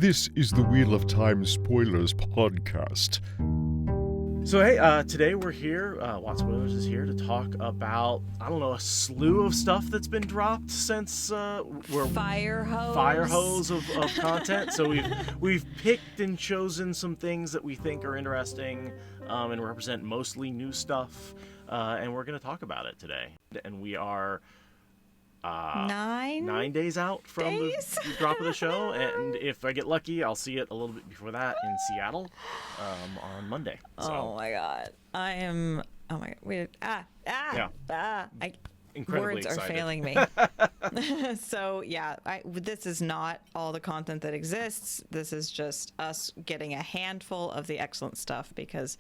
This is the Wheel of Time Spoilers podcast. So hey, today we're here, WoT Spoilers is here to talk about, I don't know, a slew of stuff that's been dropped since we're fire hose of content. So we've picked and chosen some things that we think are interesting and represent mostly new stuff, and we're going to talk about it today. And we are 9 days out from the drop of the show, and if I get lucky, I'll see it a little bit before that in Seattle on Monday. So. Oh my god, I am. Oh my god, wait, Incredibly words excited. are failing me. So yeah, this is not all the content that exists. This is just us getting a handful of the excellent stuff because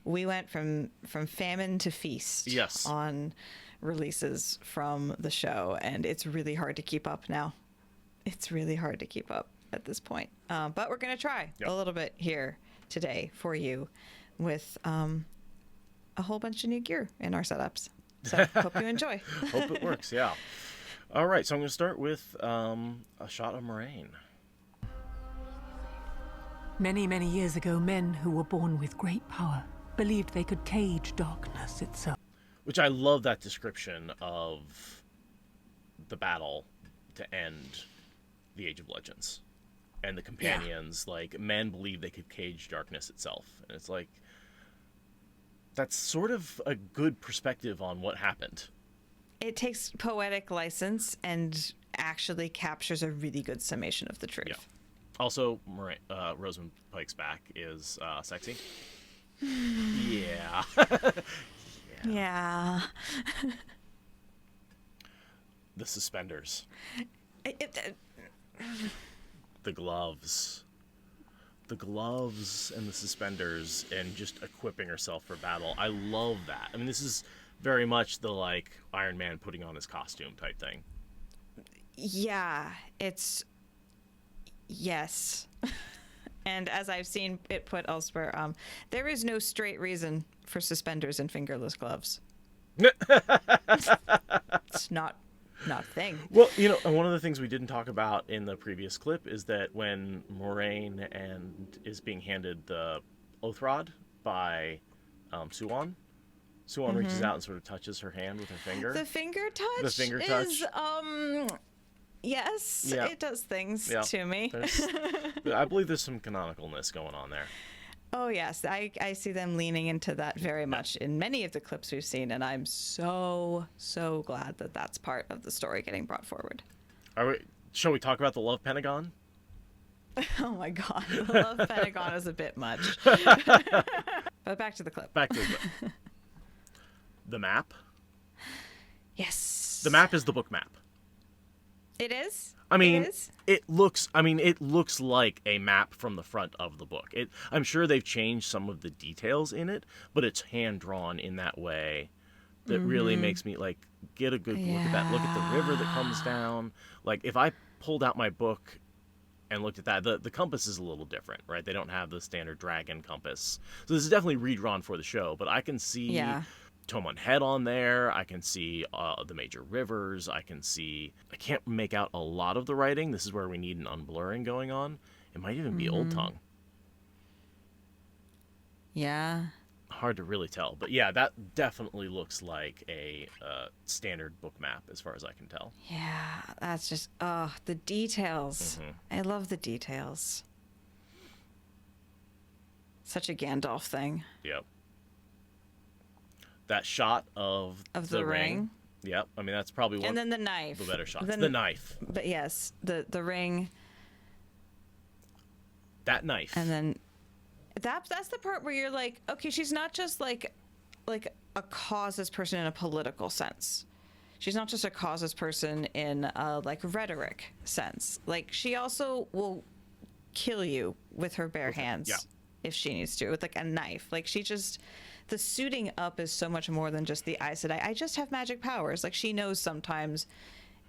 we went from famine to feast. Yes. On releases from the show, and it's really hard to keep up now. It's really hard to keep up at this point. But we're going to try a little bit here today for you with a whole bunch of new gear in our setups. So hope you enjoy. Hope it works, yeah. All right, so I'm going to start with a shot of Moraine. Many, many years ago, men who were born with great power believed they could cage darkness itself. Which I love that description of the battle to end the Age of Legends. And the companions, like, men believe they could cage darkness itself. And it's like, that's sort of a good perspective on what happened. It takes poetic license and actually captures a really good summation of the truth. Yeah. Also, Rosamund Pike's back is sexy. Yeah. Yeah. The suspenders. The gloves. The gloves and the suspenders and just equipping herself for battle. I love that. I mean, this is very much the, like, Iron Man putting on his costume type thing. Yeah, it's... Yes. And as I've seen it put elsewhere, there is no straight reason for suspenders and fingerless gloves. It's not a thing. Well, you know, one of the things we didn't talk about in the previous clip is that when Moraine is being handed the oath rod by Suan reaches out and sort of touches her hand with her finger. The finger touch. The finger touch. Is, yes, yeah. It does things to me. I believe there's some canonicalness going on there. Oh, yes. I see them leaning into that very much in many of the clips we've seen, and I'm so glad that that's part of the story getting brought forward. Shall we talk about the love pentagon? Oh, my God. The love pentagon is a bit much. But back to the clip. The map? Yes. The map is the book map. It is? I mean, it is? it looks like a map from the front of the book. I'm sure they've changed some of the details in it, but it's hand-drawn in that way that really makes me, like, get a good look at that. Look at the river that comes down. Like, if I pulled out my book and looked at that, the compass is a little different, right? They don't have the standard dragon compass. So this is definitely redrawn for the show, but I can see... Tomon Head on there. I can see the major rivers. I can't make out a lot of the writing. This is where we need an unblurring going on. It might even be Old Tongue. Yeah. Hard to really tell. But yeah, that definitely looks like a standard book map as far as I can tell. Yeah, that's just, the details. I love the details. Such a Gandalf thing. Yep. That shot of the ring. Yep. I mean, that's probably one. And then the knife. The better shots. The knife. But yes, the ring. That knife. And then that's the part where you're like, okay, she's not just like a causes person in a political sense. She's not just a causes person in a like rhetoric sense. Like she also will kill you with her bare hands if she needs to, with like a knife. Like she just... The suiting up is so much more than just the Aes Sedai. I just have magic powers. Like, she knows sometimes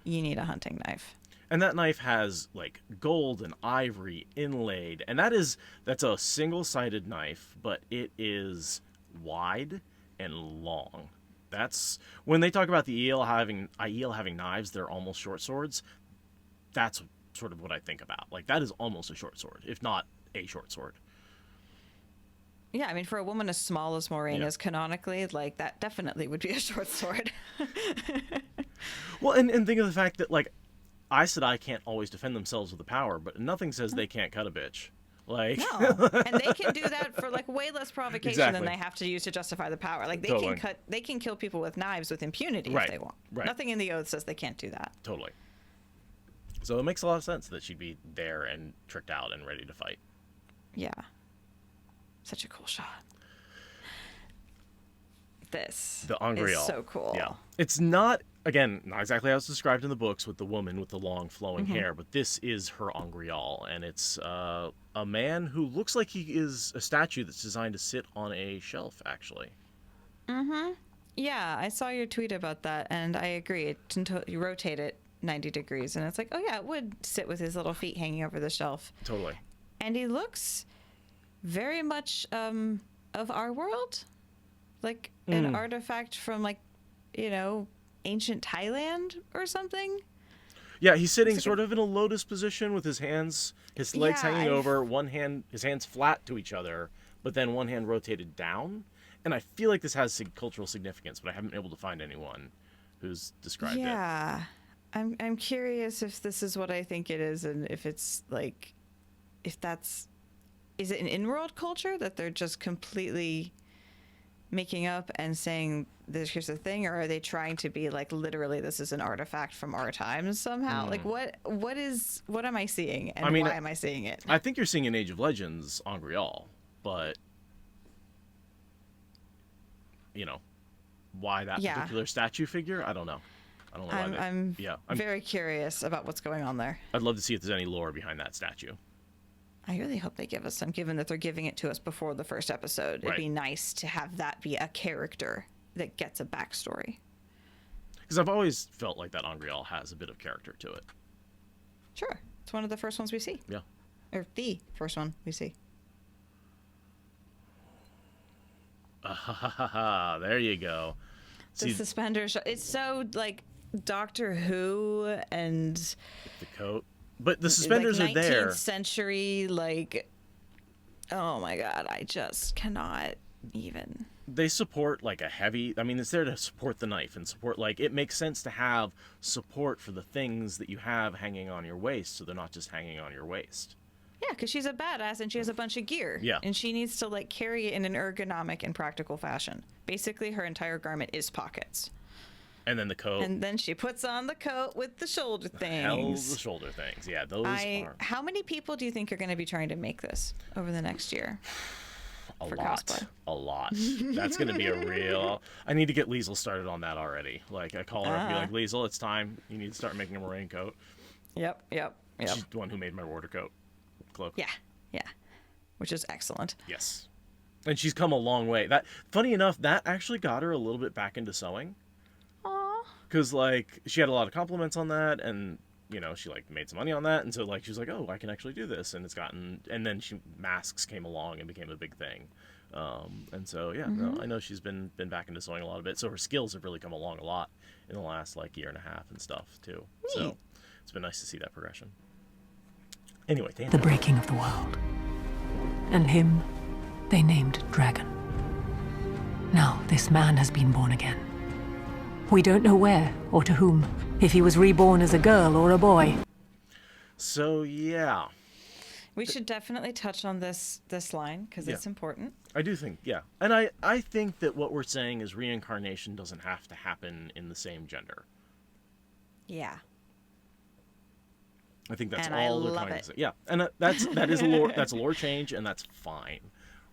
you need a hunting knife. And that knife has, like, gold and ivory inlaid. And that's a single-sided knife, but it is wide and long. That's... When they talk about the Aiel having knives, they're almost short swords. That's sort of what I think about. Like, that is almost a short sword, if not a short sword. Yeah, I mean, for a woman as small as Moraine is canonically, like, that definitely would be a short sword. Well, and think of the fact that, like, Aes Sedai can't always defend themselves with the power, but nothing says they can't cut a bitch. Like, no, and they can do that for like way less provocation than Exactly. they have to use to justify the power. Like, Totally. they can kill people with knives with impunity Right, if they want. right. Nothing in the oath says they can't do that. Totally. So it makes a lot of sense that she'd be there and tricked out and ready to fight. Yeah, such a cool shot. This The Angreal. is so cool. Yeah. It's not, again, not exactly how it's described in the books with the woman with the long flowing hair, but this is her Angreal, and it's a man who looks like he is a statue that's designed to sit on a shelf, actually. Yeah, I saw your tweet about that, and I agree. You rotate it 90 degrees, and it's like, oh yeah, it would sit with his little feet hanging over the shelf. Totally. And he looks very much of our world, like an artifact from, like, you know, ancient Thailand or something. Yeah, he's sitting sort of in a lotus position with his hands, his legs Yeah, hanging over, his hands flat to each other, but then one hand rotated down. And I feel like this has cultural significance, but I haven't been able to find anyone who's described it. Yeah, I'm curious if this is what I think it is, and if it's like, is it an in-world culture that they're just completely making up and saying here's the thing, or are they trying to be like, literally, this is an artifact from our times somehow? Like, what am I seeing, and why am I seeing it? I think you're seeing an Age of Legends Angreal, but you know, why that particular statue figure? I don't know. I don't know why. I'm very curious about what's going on there. I'd love to see if there's any lore behind that statue. I really hope they give us some, given that they're giving it to us before the first episode. It'd be nice to have that be a character that gets a backstory. Because I've always felt like that Angreal has a bit of character to it. Sure. It's one of the first ones we see. Yeah. Or the first one we see. There you go. The suspenders. It's so, like, Doctor Who and the coat. But the suspenders like are there. 19th century, like, oh my god, I just cannot even. They support, like, it's there to support the knife and support, like, it makes sense to have support for the things that you have hanging on your waist, so they're not just hanging on your waist. Yeah, because she's a badass and she has a bunch of gear. Yeah. And she needs to, like, carry it in an ergonomic and practical fashion. Basically, her entire garment is pockets. And then the coat. And then she puts on the coat with the shoulder things. Hell's the shoulder things. Yeah, those are... How many people do you think are going to be trying to make this over the next year? A for lot. cosplay? A lot. That's going to be a real... I need to get Liesel started on that already. Like, I call her up and be like, Liesel, it's time. You need to start making a Moraine coat. Yep. She's the one who made my water coat. Cloak. Yeah. Which is excellent. Yes. And she's come a long way. Funny enough, that actually got her a little bit back into sewing. Because, like, she had a lot of compliments on that, and, you know, she, like, made some money on that, and so, like, she was like, oh, I can actually do this, and and then masks came along and became a big thing. And so, yeah, no, I know she's been back into sewing a lot of it, so her skills have really come along a lot in the last, like, year and a half and stuff, too. Neat. So, it's been nice to see that progression. Anyway, Dan. The breaking of the world. And him, they named Dragon. Now, this man has been born again. We don't know where or to whom, if he was reborn as a girl or a boy. So, yeah. We should definitely touch on this line, because it's important. I do think, yeah. And I think that what we're saying is reincarnation doesn't have to happen in the same gender. Yeah. I think that's and all I they're love trying it. to say. Yeah, and that is a lore. That's a lore change, and that's fine,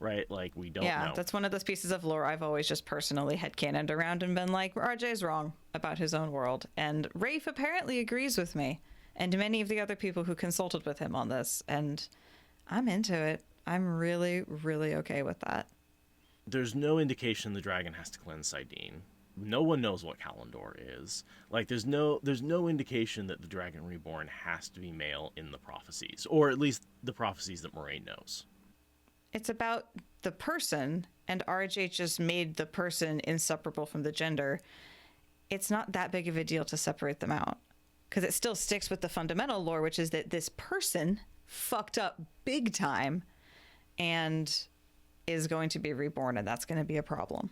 right? Like, we don't know. Yeah, that's one of those pieces of lore I've always just personally headcanoned around and been like, RJ's wrong about his own world. And Rafe apparently agrees with me, and many of the other people who consulted with him on this, and I'm into it. I'm really, really okay with that. There's no indication the dragon has to cleanse Sidene. No one knows what Kalendor is. Like, there's no indication that the Dragon Reborn has to be male in the prophecies, or at least the prophecies that Moraine knows. It's about the person, and RJ just made the person inseparable from the gender. It's not that big of a deal to separate them out. because it still sticks with the fundamental lore, which is that this person fucked up big time and is going to be reborn, and that's going to be a problem.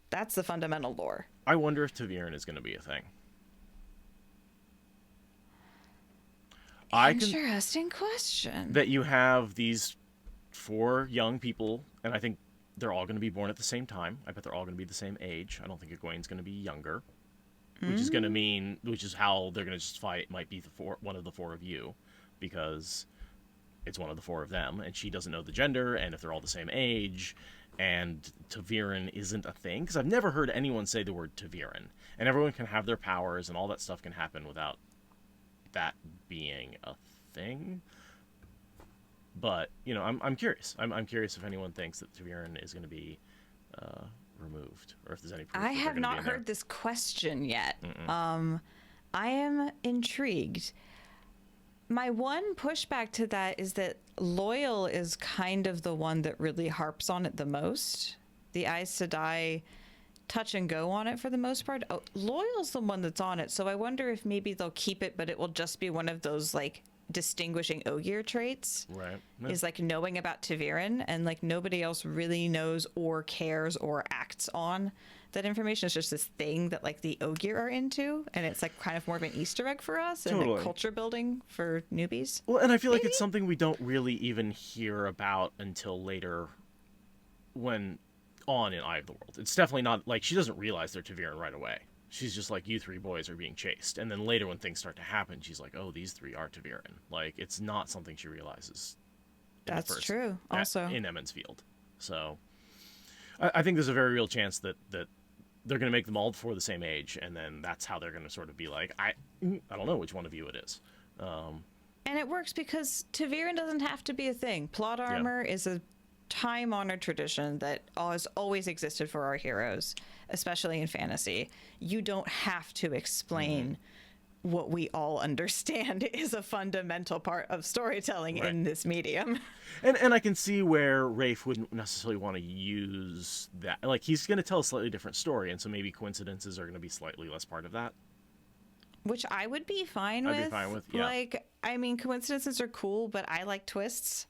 That's the fundamental lore. I wonder if ta'veren is going to be a thing. Interesting question. That you have these 4 young people, and I think they're all going to be born at the same time. I bet they're all going to be the same age. I don't think Egwene's going to be younger, which is going to mean, which is how they're going to just fight. Might be one of the 4 of you, because it's one of the 4 of them, and she doesn't know the gender, and if they're all the same age, and ta'veren isn't a thing, because I've never heard anyone say the word ta'veren, and everyone can have their powers, and all that stuff can happen without that being a thing. But, you know, I'm curious. I'm curious if anyone thinks that ta'veren is going to be removed, or if there's any proof I have not heard this question yet. I am intrigued. My one pushback to that is that Loyal is kind of the one that really harps on it the most. The Aes Sedai touch and go on it for the most part. Oh, Loyal's the one that's on it, so I wonder if maybe they'll keep it, but it will just be one of those, like, distinguishing Ogier traits. Right. Is, like, knowing about ta'veren, and, like, nobody else really knows or cares or acts on that information. It's just this thing that, like, the Ogier are into, and it's, like, kind of more of an Easter egg for us and like culture building for newbies. Well, and I feel like it's something we don't really even hear about until later, when on in Eye of the World. It's definitely not like she doesn't realize they're ta'veren right away. She's just like, you 3 boys are being chased, and then later when things start to happen, she's like, oh, these 3 are ta'veren. Like, it's not something she realizes. That's true. Also in Emond's Field. So I think there's a very real chance that they're going to make them all 4 the same age, and then that's how they're going to sort of be like, I don't know which one of you it is. And it works because ta'veren doesn't have to be a thing. Plot armor is a time-honored tradition that has always existed for our heroes, especially in fantasy. You don't have to explain what we all understand is a fundamental part of storytelling in this medium. And I can see where Rafe wouldn't necessarily want to use that. Like, he's going to tell a slightly different story, and so maybe coincidences are going to be slightly less part of that. Which I would be fine with. I'd be fine with, yeah. Like, I mean, coincidences are cool, but I like twists.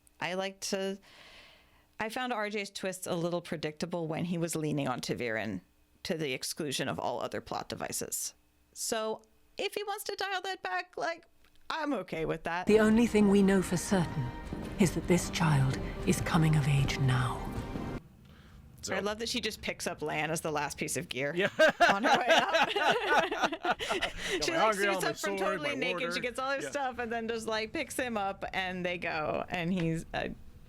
I found RJ's twists a little predictable when he was leaning on ta'veren to the exclusion of all other plot devices. So if he wants to dial that back, like, I'm okay with that. The only thing we know for certain is that this child is coming of age now. So. I love that she just picks up Lan as the last piece of gear on her way up. She like suits up from totally naked. She gets all her stuff and then just like picks him up and they go. And he's...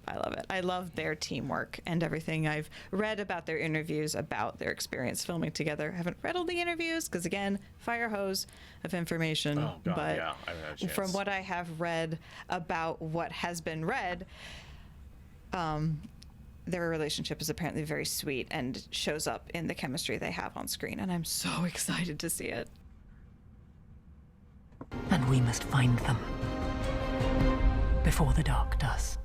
I love it. I love their teamwork and everything I've read about their interviews, about their experience filming together. I haven't read all the interviews because, again, fire hose of information. Oh, God, but yeah, I haven't had a chance. From what I have read about what has been read, their relationship is apparently very sweet and shows up in the chemistry they have on screen, and I'm so excited to see it. And we must find them before the dark does.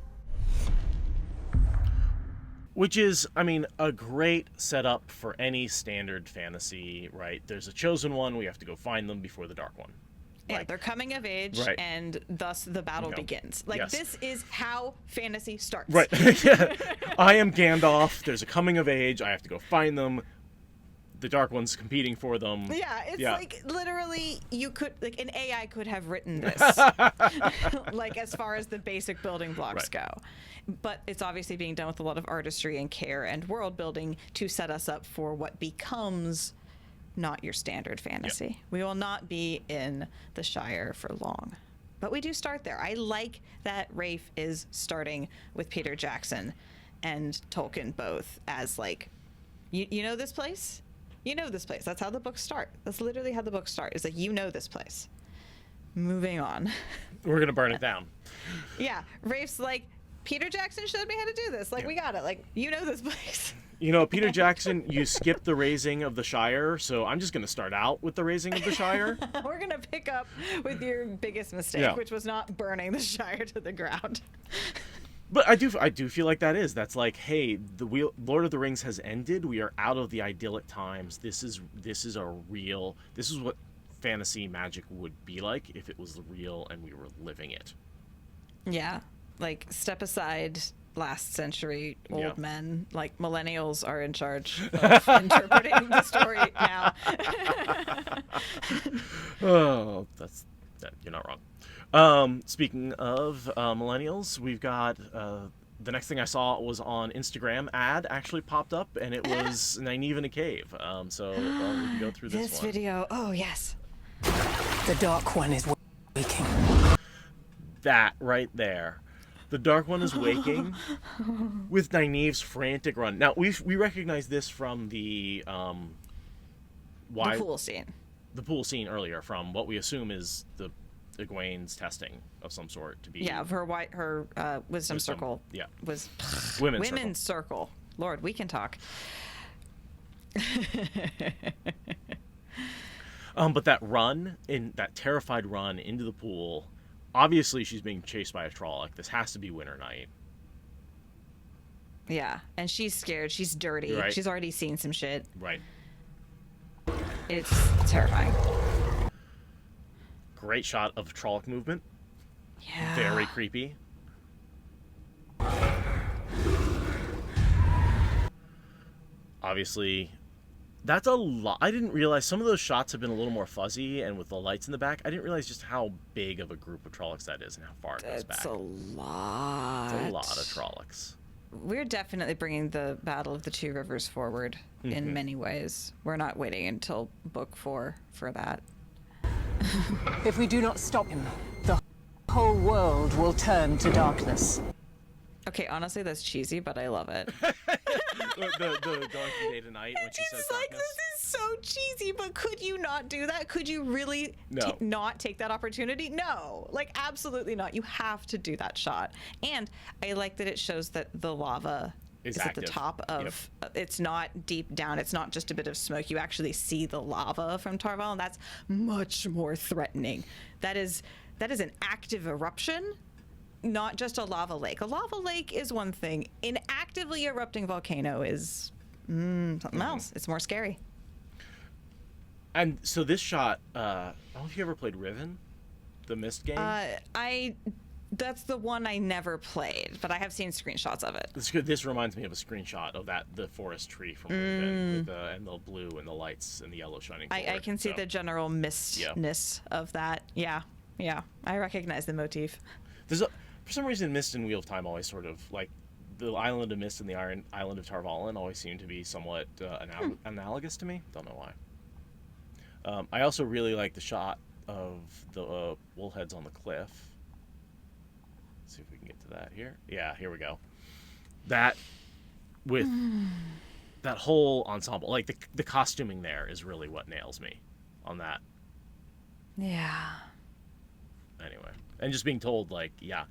Which is, I mean, a great setup for any standard fantasy, right? There's a chosen one, we have to go find them before the dark one. Yeah, they're coming of age, and thus the battle begins. Like, this is how fantasy starts. Right. I am Gandalf, there's a coming of age, I have to go find them. The Dark One's competing for them. Yeah, it's like, literally, you could, like, an AI could have written this. Like, as far as the basic building blocks go. But it's obviously being done with a lot of artistry and care and world building to set us up for what becomes not your standard fantasy. We will not be in the Shire for long. But we do start there. I like that Rafe is starting with Peter Jackson and Tolkien both as, like, you know this place? You know this place. That's how the books start. That's literally how the books start. It's like, you know this place. Moving on. We're going to burn it down. Yeah. Rafe's like, Peter Jackson showed me how to do this. Like, we got it. Like, you know this place. You know, Peter Jackson, you skipped the raising of the Shire, so I'm just going to start out with the raising of the Shire. We're going to pick up with your biggest mistake, which was not burning the Shire to the ground. But I do feel like that's like, hey, Lord of the Rings has ended. We are out of the idyllic times. This is what fantasy magic would be like if it was real and we were living it. Yeah, like step aside last century old Yeah. men, like millennials are in charge of interpreting the story now. Oh, you're not wrong. Speaking of millennials, we've got the next thing I saw was on Instagram. Ad actually popped up, and it was Nynaeve in a cave. So we can go through this one. Video. Oh yes. The Dark One is waking. That right there. The Dark One is waking with Nynaeve's frantic run. Now, we recognize this from the The pool scene. The pool scene earlier, from what we assume is the Egwene's testing of some sort to be. Yeah, her wisdom circle. Yeah. Was Women's circle. Lord, we can talk. But that terrified run into the pool, obviously she's being chased by a Trolloc. This has to be Winter Night. Yeah, and she's scared. She's dirty. Right. She's already seen some shit. Right. It's terrifying. Great shot of Trolloc movement. Yeah. Very creepy. Obviously, that's a lot. I didn't realize some of those shots have been a little more fuzzy, and with the lights in the back, I didn't realize just how big of a group of Trollocs that is and how far it goes back. It's a lot. It's a lot of Trollocs. We're definitely bringing the Battle of the Two Rivers forward in many ways. We're not waiting until book 4 for that. If we do not stop him, the whole world will turn to darkness. Okay, honestly, that's cheesy, but I love it. the Dorothy Day tonight when she says It's like, darkness. this is so cheesy, but could you not do that? Could you really No. not take that opportunity? No, like absolutely not. You have to do that shot. And I like that it shows that the lava is at the active. top of, it's not deep down. It's not just a bit of smoke. You actually see the lava from Tarval, and that's much more threatening. That is an active eruption. Not just a lava lake. A lava lake is one thing. An actively erupting volcano is something else. It's more scary. And so this shot, I don't know if you ever played Riven, the Mist game. That's the one I never played, but I have seen screenshots of it. This reminds me of a screenshot of the forest tree from Riven, with and the blue and the lights and the yellow shining forward. I can see the general mistness of that. Yeah. I recognize the motif. For some reason, Mist and Wheel of Time always sort of, like, the Island of Mist and the Island of Tarvalin always seem to be somewhat analogous to me. Don't know why. I also really like the shot of the bullheads on the cliff. Let's see if we can get to that here. Yeah, here we go. That, with that whole ensemble, like, the costuming there is really what nails me on that. Yeah. Anyway. And just being told, like, yeah.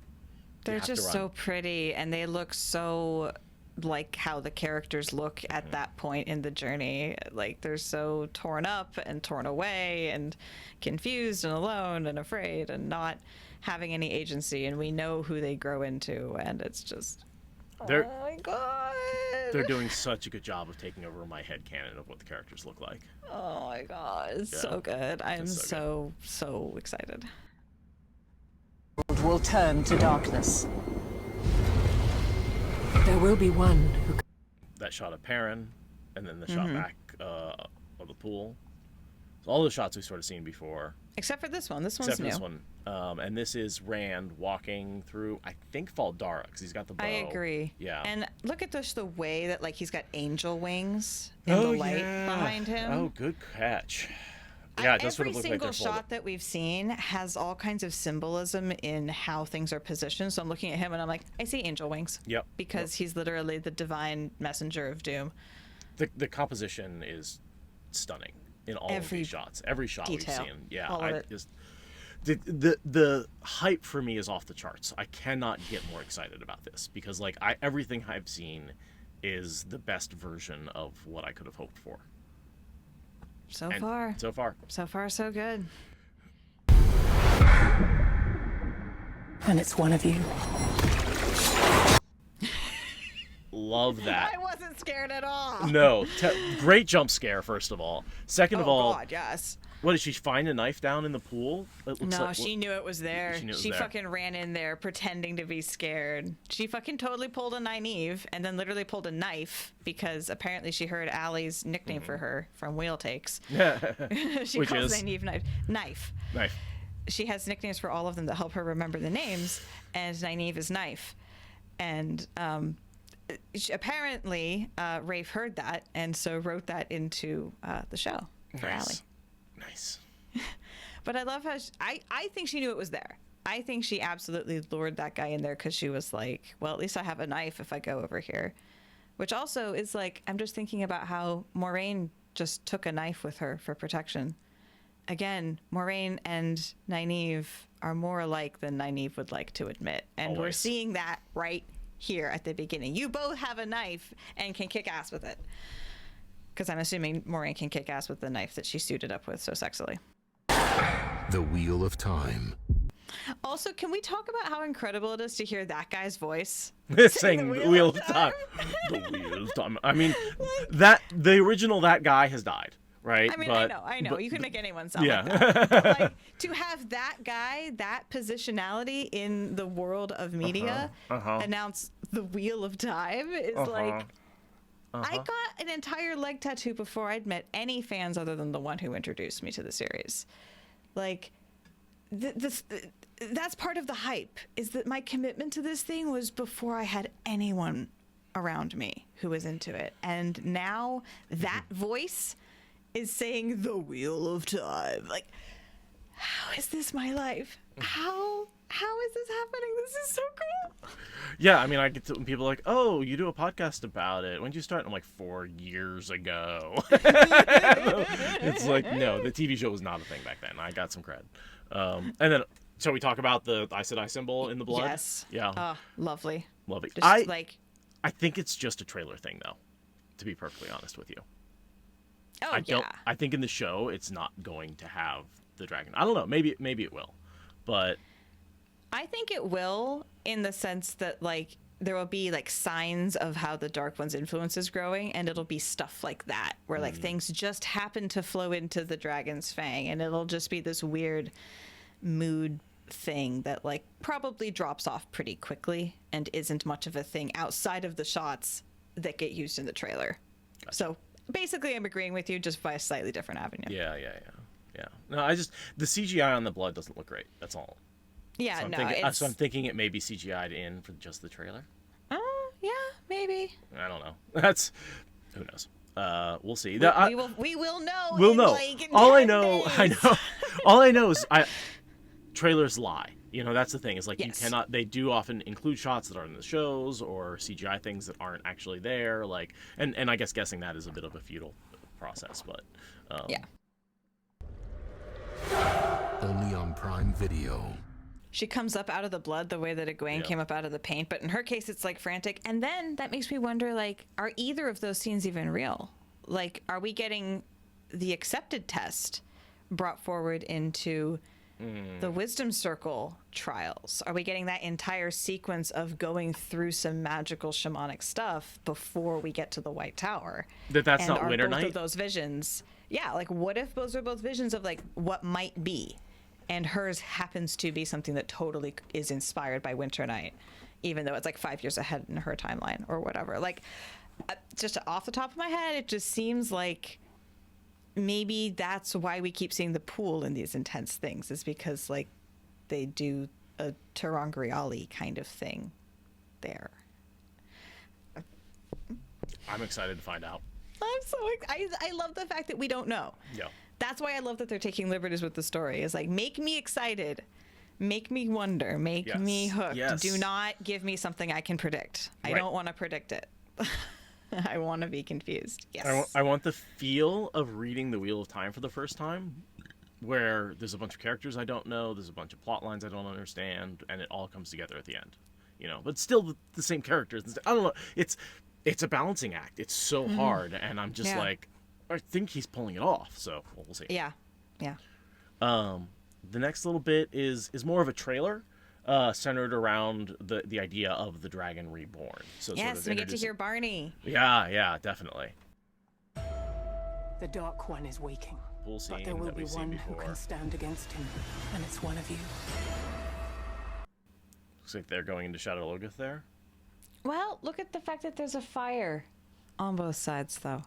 They're just so pretty, and they look so like how the characters look at that point in the journey. Like, they're so torn up and torn away and confused and alone and afraid and not having any agency, and we know who they grow into, and it's just... oh my god! They're doing such a good job of taking over my headcanon of what the characters look like. Oh my god, it's so good. I am so excited. Will turn to darkness. There will be one who... That shot of Perrin, and then the shot back of the pool. So all the shots we've sort of seen before. Except for this one. This one's new. Except for this one. And this is Rand walking through, I think, Faldara, because he's got the bow. I agree. Yeah. And look at the way that, like, he's got angel wings in the light behind him. Oh, good catch. Yeah, it does sort Every of look like they're single folded. shot that we've seen has all kinds of symbolism in how things are positioned. So I'm looking at him and I'm like, I see angel wings. Yep. Because he's literally the divine messenger of doom. The composition is stunning in all of these shots. Every shot detail. we've seen. Yeah, All of it. just the hype for me is off the charts. I cannot get more excited about this because everything I've seen is the best version of what I could have hoped for. So far, so good. And it's one of you. Love that. I wasn't scared at all. No, great jump scare. First of all, second of all, God, yes. What, did she find a knife down in the pool? It looks No, like, she knew it was there. She knew it was She there. fucking ran in there pretending to be scared. She fucking totally pulled a Nynaeve and then literally pulled a knife because apparently she heard Allie's nickname for her from Wheel Takes. She Which calls is? Nynaeve Knife. Knife. She has nicknames for all of them that help her remember the names, and Nynaeve is Knife. And apparently Rafe heard that and so wrote that into the show for Allie. Nice. But I love how I think she knew it was there. I think she absolutely lured that guy in there because she was like, well, at least I have a knife if I go over here. Which also is like, I'm just thinking about how Moiraine just took a knife with her for protection. Again, Moiraine and Nynaeve are more alike than Nynaeve would like to admit. And we're Always. seeing that right here at the beginning. You both have a knife and can kick ass with it. Because I'm assuming Moiraine can kick ass with the knife that she suited up with so sexily. The Wheel of Time. Also, can we talk about how incredible it is to hear that guy's voice? Saying the Wheel of Time. The Wheel of Time. I mean, the original that guy has died, right? I mean, but, I know. but- You can make anyone sound yeah. like that. But, like, to have that guy, that positionality in the world of media, announce the Wheel of Time is like... I got an entire leg tattoo before I'd met any fans other than the one who introduced me to the series. Like, that's part of the hype, is that my commitment to this thing was before I had anyone around me who was into it. And now that voice is saying the Wheel of Time. Like, how is this my life? How is this happening? This is so cool. Yeah, I mean, I get to when people are like, "Oh, you do a podcast about it. When did you start?" I'm like, 4 years ago. It's like, no, the TV show was not a thing back then. I got some cred. And then, shall we talk about the Aes Sedai symbol in the blood? Yes. Yeah. Lovely. Love it. Just I think it's just a trailer thing, though, to be perfectly honest with you. oh yeah. I think in the show it's not going to have the dragon. I don't know. Maybe it will, but I think it will, in the sense that like there will be like signs of how the Dark One's influence is growing, and it'll be stuff like that where like things just happen to flow into the dragon's fang, and it'll just be this weird mood thing that like probably drops off pretty quickly and isn't much of a thing outside of the shots that get used in the trailer. Gotcha. So basically I'm agreeing with you, just by a slightly different avenue. Yeah. No, the CGI on the blood doesn't look great. That's all. Yeah, So I'm no, thinking, it's... so I'm thinking it may be CGI'd in for just the trailer. yeah, maybe. I don't know. That's who knows. We'll see. We will know. We'll in, know. Like, All 10 I know, days. all I know is trailers lie. You know, that's the thing. Is like Yes. you cannot. They do often include shots that are in the shows or CGI things that aren't actually there. Like, and I guess guessing that is a bit of a futile process, but Yeah. Only on Prime Video. She comes up out of the blood the way that Egwene came up out of the paint, but in her case it's like frantic. And then that makes me wonder, like, are either of those scenes even real? Like, are we getting the accepted test brought forward into the Wisdom Circle trials? Are we getting that entire sequence of going through some magical shamanic stuff before we get to the White Tower? that's And not are Winter both Night. of those visions, yeah, like what if those are both visions of like what might be, and hers happens to be something that totally is inspired by Winter Night, even though it's like 5 years ahead in her timeline or whatever. Like, just off the top of my head, it just seems like maybe that's why we keep seeing the pool in these intense things, is because like they do a Terangriali kind of thing there. I'm excited to find out. I'm so I love the fact that we don't know. Yeah. That's why I love that they're taking liberties with the story. Is like, make me excited, make me wonder, make me hooked. Yes. Do not give me something I can predict. I Right. don't want to predict it. I want to be confused. Yes. I want the feel of reading The Wheel of Time for the first time, where there's a bunch of characters I don't know, there's a bunch of plot lines I don't understand, and it all comes together at the end. You know, but still the same characters. I don't know. It's a balancing act. It's so hard, and I'm just Yeah. like, I think he's pulling it off. So we'll see. Yeah. Yeah. The next little bit is more of a trailer, centered around the idea of the dragon reborn. So Yes, sort of we get to introducing- hear Barney. Yeah, definitely. The Dark One is waking. pool scene But there will that be we've seen one who before. can stand against him, and it's one of you. Looks like they're going into Shadow Logoth there. Well, look at the fact that there's a fire on both sides, though.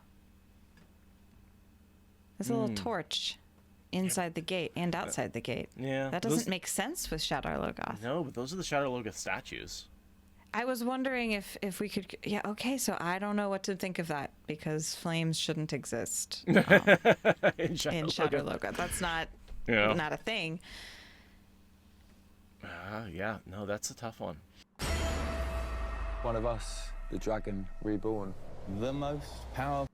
There's a little torch inside the gate and outside the gate. Yeah. That doesn't make sense with Shadow Logoth. No, but those are the Shadow Logoth statues. I was wondering if we could... Yeah, okay, so I don't know what to think of that, because flames shouldn't exist in in Shadow Logoth. Logoth. That's not, Yeah. not a thing. Yeah, no, that's a tough one. One of us, the dragon reborn, the most powerful.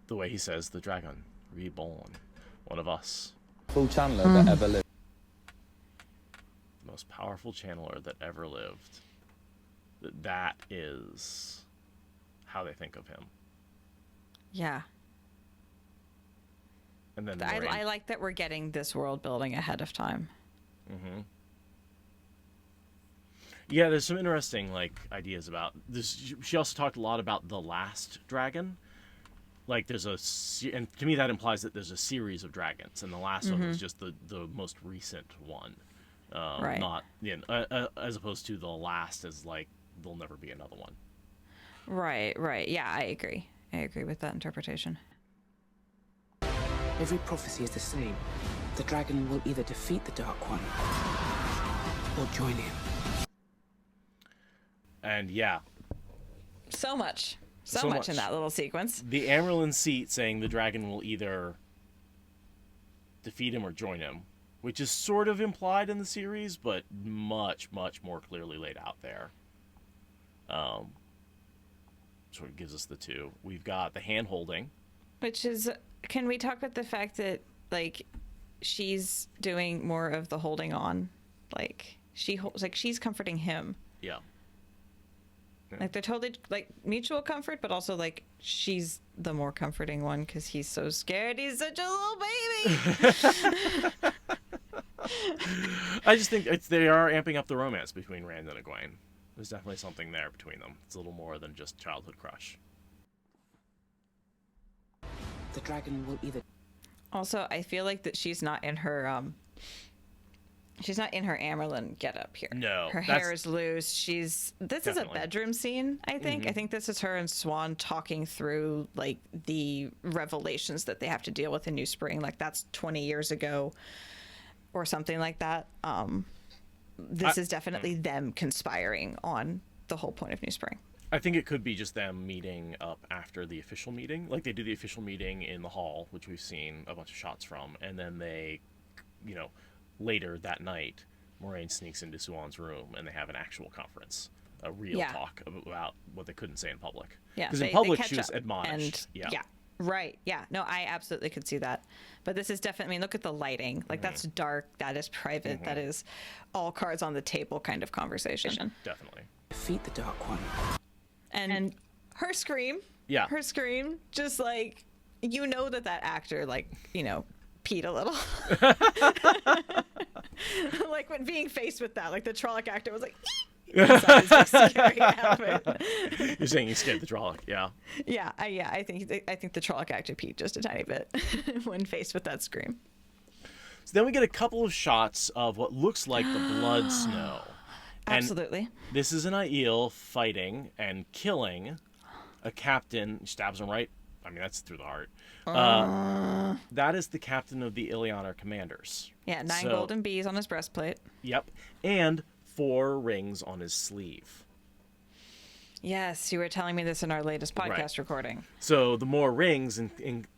The way he says, the dragon, reborn, one of us. Channeler that ever lived. The most powerful channeler that ever lived. That is how they think of him. Yeah. And then I like that we're getting this world building ahead of time. Mm-hmm. Yeah, there's some interesting ideas about this. She also talked a lot about the last dragon. Like there's and to me that implies that there's a series of dragons, and the last one was just the most recent one, Right. Not as opposed to the last as there'll never be another one. Right. Yeah, I agree. I agree with that interpretation. Every prophecy is the same. The dragon will either defeat the Dark One or join him. And yeah, So much So much. in that little sequence. the Amarylline seat saying the dragon will either defeat him or join him, which is sort of implied in the series, but much, much more clearly laid out there. Sort of gives us the two. We've got the hand holding. Which is, can we talk about the fact that she's doing more of the holding on, she's comforting him. Yeah. They're totally mutual comfort, but also she's the more comforting one because he's so scared. He's such a little baby. I just think they are amping up the romance between Rand and Egwene. There's definitely something there between them. It's a little more than just childhood crush. The dragon will either. Also, I feel like that she's not in her Amerlin getup here. No, her hair is loose. This is a Definitely. bedroom scene, I think. I think this is her and Swan talking through the revelations that they have to deal with in New Spring. That's 20 years ago or something like that. This is definitely them conspiring on the whole point of New Spring. I think it could be just them meeting up after the official meeting. They do the official meeting in the hall, which we've seen a bunch of shots from, and then they, later that night, Moraine sneaks into Swan's room and they have an actual conference, a real talk about what they couldn't say in public. Yeah, because in they public catch she was up admonished. And, yeah, right. Yeah, no, I absolutely could see that. But this is definitely, look at the lighting. That's dark. That is private. That is all cards on the table kind of conversation. Definitely. Defeat the Dark One. And her scream. Yeah. Her scream, just that actor, peed a little. When being faced with that, the Trolloc actor was inside his scary outfit. You're saying he scared the Trolloc, yeah. Yeah, I think the Trolloc actor peed just a tiny bit when faced with that scream. So then we get a couple of shots of what looks like the blood snow. And Absolutely. this is an Aiel fighting and killing a captain. Stabs him right. I mean, that's through the heart. That is the captain of the Illianer commanders. Yeah, 9 golden bees on his breastplate. Yep. And 4 rings on his sleeve. Yes, you were telling me this in our latest podcast recording. So the more rings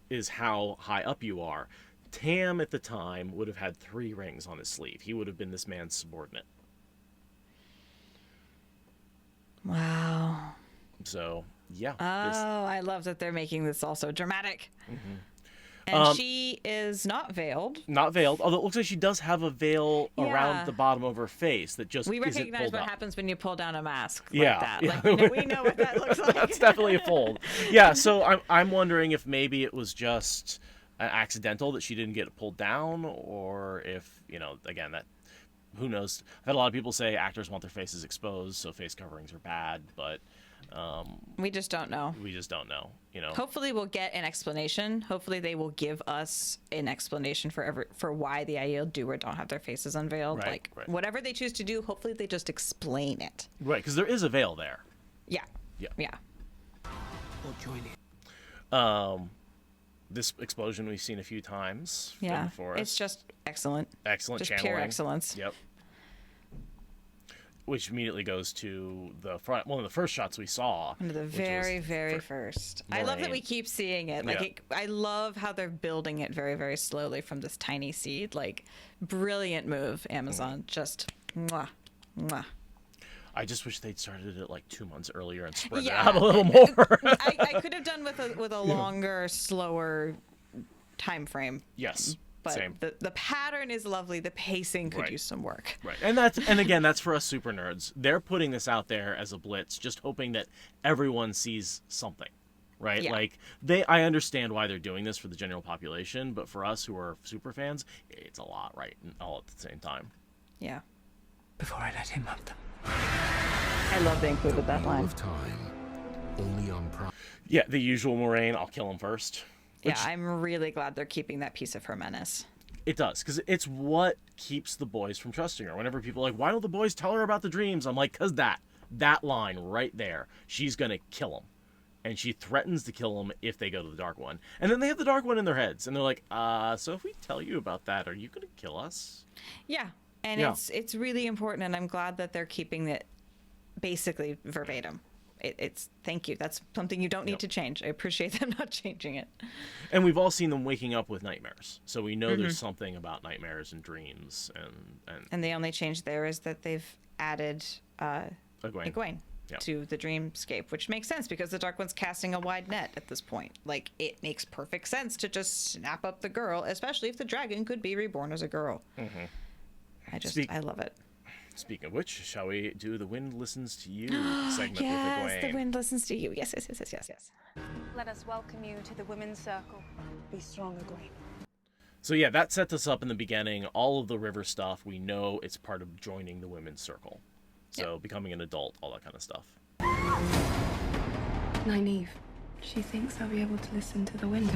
is how high up you are. Tam at the time would have had 3 rings on his sleeve. He would have been this man's subordinate. Wow. So, yeah. Oh, I love that they're making this also dramatic. And she is not veiled. Not veiled, although it looks like she does have a veil Yeah. around the bottom of her face that just We isn't recognize pulled what up. happens when you pull down a mask Yeah, like that. yeah. We know what that looks like. That's definitely a fold. Yeah, so I'm wondering if maybe it was just accidental that she didn't get it pulled down, or if, again, that who knows. I've had a lot of people say actors want their faces exposed, so face coverings are bad, but We just don't know. We just don't know. Hopefully we'll get an explanation. Hopefully they will give us an explanation for why the Aiel do or don't have their faces unveiled. Right, Whatever they choose to do, hopefully they just explain it. Right, because there is a veil there. Yeah. Yeah. Or join it. This explosion we've seen a few times. Yeah. In the forest. It's just excellent. Excellent just channeling. Pure excellence. Yep. Which immediately goes to the front. One of the first shots we saw. One of the very first. Moraine. I love that we keep seeing it. I love how they're building it very, very slowly from this tiny seed. Brilliant move, Amazon. Just mwah, mwah. I just wish they'd started it 2 months earlier and spread it out a little more. I could have done with a longer, slower time frame. Yes. But Same. the pattern is lovely. The pacing could Right. use some work. Right. And again, that's for us super nerds. They're putting this out there as a blitz, just hoping that everyone sees something. Right? Yeah. I understand why they're doing this for the general population, but for us who are super fans, it's a lot, right? All at the same time. Yeah. Before I let him have them. I love they included that Wheel line. of Time. Only on Prime. Yeah, the usual Moraine, I'll kill him first. Yeah, I'm really glad they're keeping that piece of her menace. It does, because it's what keeps the boys from trusting her. Whenever people are like, why don't the boys tell her about the dreams? I'm like, because that line right there, she's going to kill him. And she threatens to kill him if they go to the Dark One. And then they have the Dark One in their heads. And they're like, so if we tell you about that, are you going to kill us? Yeah, and it's really important, and I'm glad that they're keeping it basically verbatim. It's thank you. That's something you don't need to change. I appreciate them not changing it. And we've all seen them waking up with nightmares. So we know there's something about nightmares and dreams. And the only change there is that they've added Egwene. to the dreamscape, which makes sense because the Dark One's casting a wide net at this point. It makes perfect sense to just snap up the girl, especially if the dragon could be reborn as a girl. I love it. Speaking of which, shall we do the Wind Listens to You segment with Egwene? Yes, the wind listens to you. Yes. Let us welcome you to the Women's Circle. Be strong, Egwene. So yeah, that sets us up in the beginning. All of the river stuff, we know it's part of joining the women's circle. So becoming an adult, all that kind of stuff. Nynaeve, she thinks I'll be able to listen to the wind.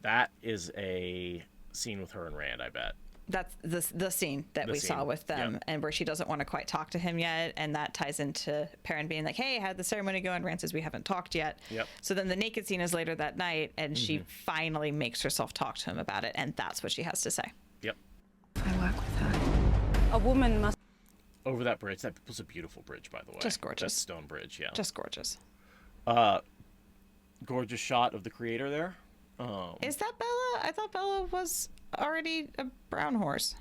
That is a scene with her and Rand, I bet. That's the scene that we saw with them, and where she doesn't want to quite talk to him yet, and that ties into Perrin being like, hey, how'd the ceremony go? And Rand says, we haven't talked yet. So then the naked scene is later that night, and she finally makes herself talk to him about it, and that's what she has to say. Yep. If I work with her, a woman must... Over that bridge. That was a beautiful bridge, by the way. Just gorgeous. That stone bridge, yeah. Just gorgeous. Gorgeous shot of the creator there. Is that Bella? I thought Bella was already a brown horse.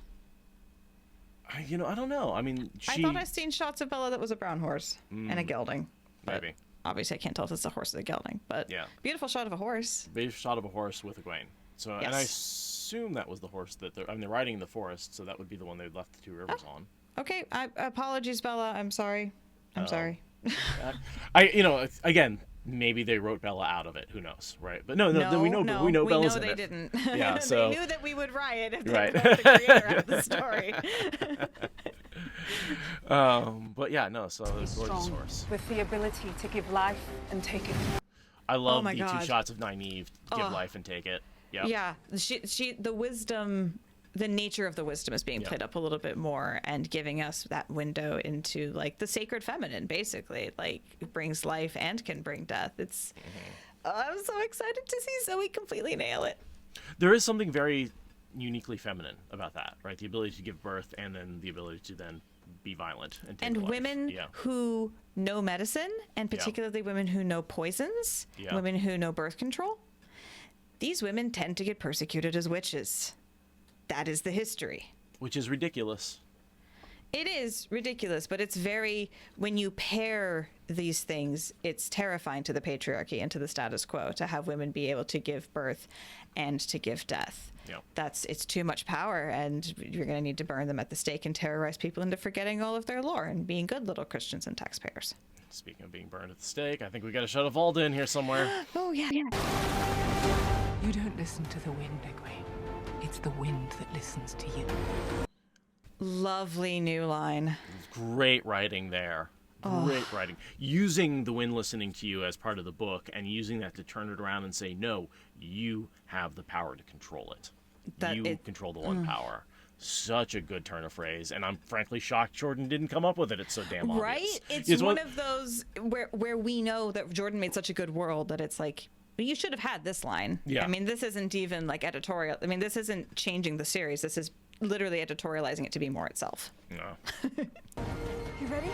I don't know. I mean, I thought I'd seen shots of Bella that was a brown horse and a gelding. Maybe. Obviously, I can't tell if it's a horse or a gelding, but beautiful shot of a horse. Beautiful shot of a horse with Egwene. So, and I assume that was the horse that they're riding in the forest, so that would be the one they left the two rivers on. Okay, apologies, Bella. I'm sorry. I'm sorry. Again, maybe they wrote Bella out of it. Who knows, right? But no, we know Bella's in it. They didn't. Yeah, so they knew that we would riot if they wrote the creator out of the story. But yeah, no. So it's gorgeous horse with the ability to give life and take it. I love the two shots of Nynaeve give life and take it. Yep. Yeah, the wisdom. The nature of the wisdom is being played up a little bit more and giving us that window into the sacred feminine, basically. It brings life and can bring death. It's I'm so excited to see Zoe completely nail it. There is something very uniquely feminine about that, right? The ability to give birth and then the ability to then be violent and take life. Women who know medicine, and particularly women who know poisons, women who know birth control, these women tend to get persecuted as witches. That is the history. Which is ridiculous. It is ridiculous, but it's when you pair these things, it's terrifying to the patriarchy and to the status quo to have women be able to give birth and to give death. It's too much power, and you're going to need to burn them at the stake and terrorize people into forgetting all of their lore and being good little Christians and taxpayers. Speaking of being burned at the stake, I think we got a shot of Valda in here somewhere. Oh, yeah. You don't listen to the wind, Egwene. It's the wind that listens to you. Lovely new line. Great writing there. Great writing. Using the wind listening to you as part of the book and using that to turn it around and say, no, you have the power to control it. Control the one power. Such a good turn of phrase, and I'm frankly shocked Jordan didn't come up with it. It's so damn obvious. Right? It's one of those where we know that Jordan made such a good world that it's like, well, you should have had this line. Yeah. I mean, this isn't even like editorial. I mean, this isn't changing the series. This is literally editorializing it to be more itself. No. You ready?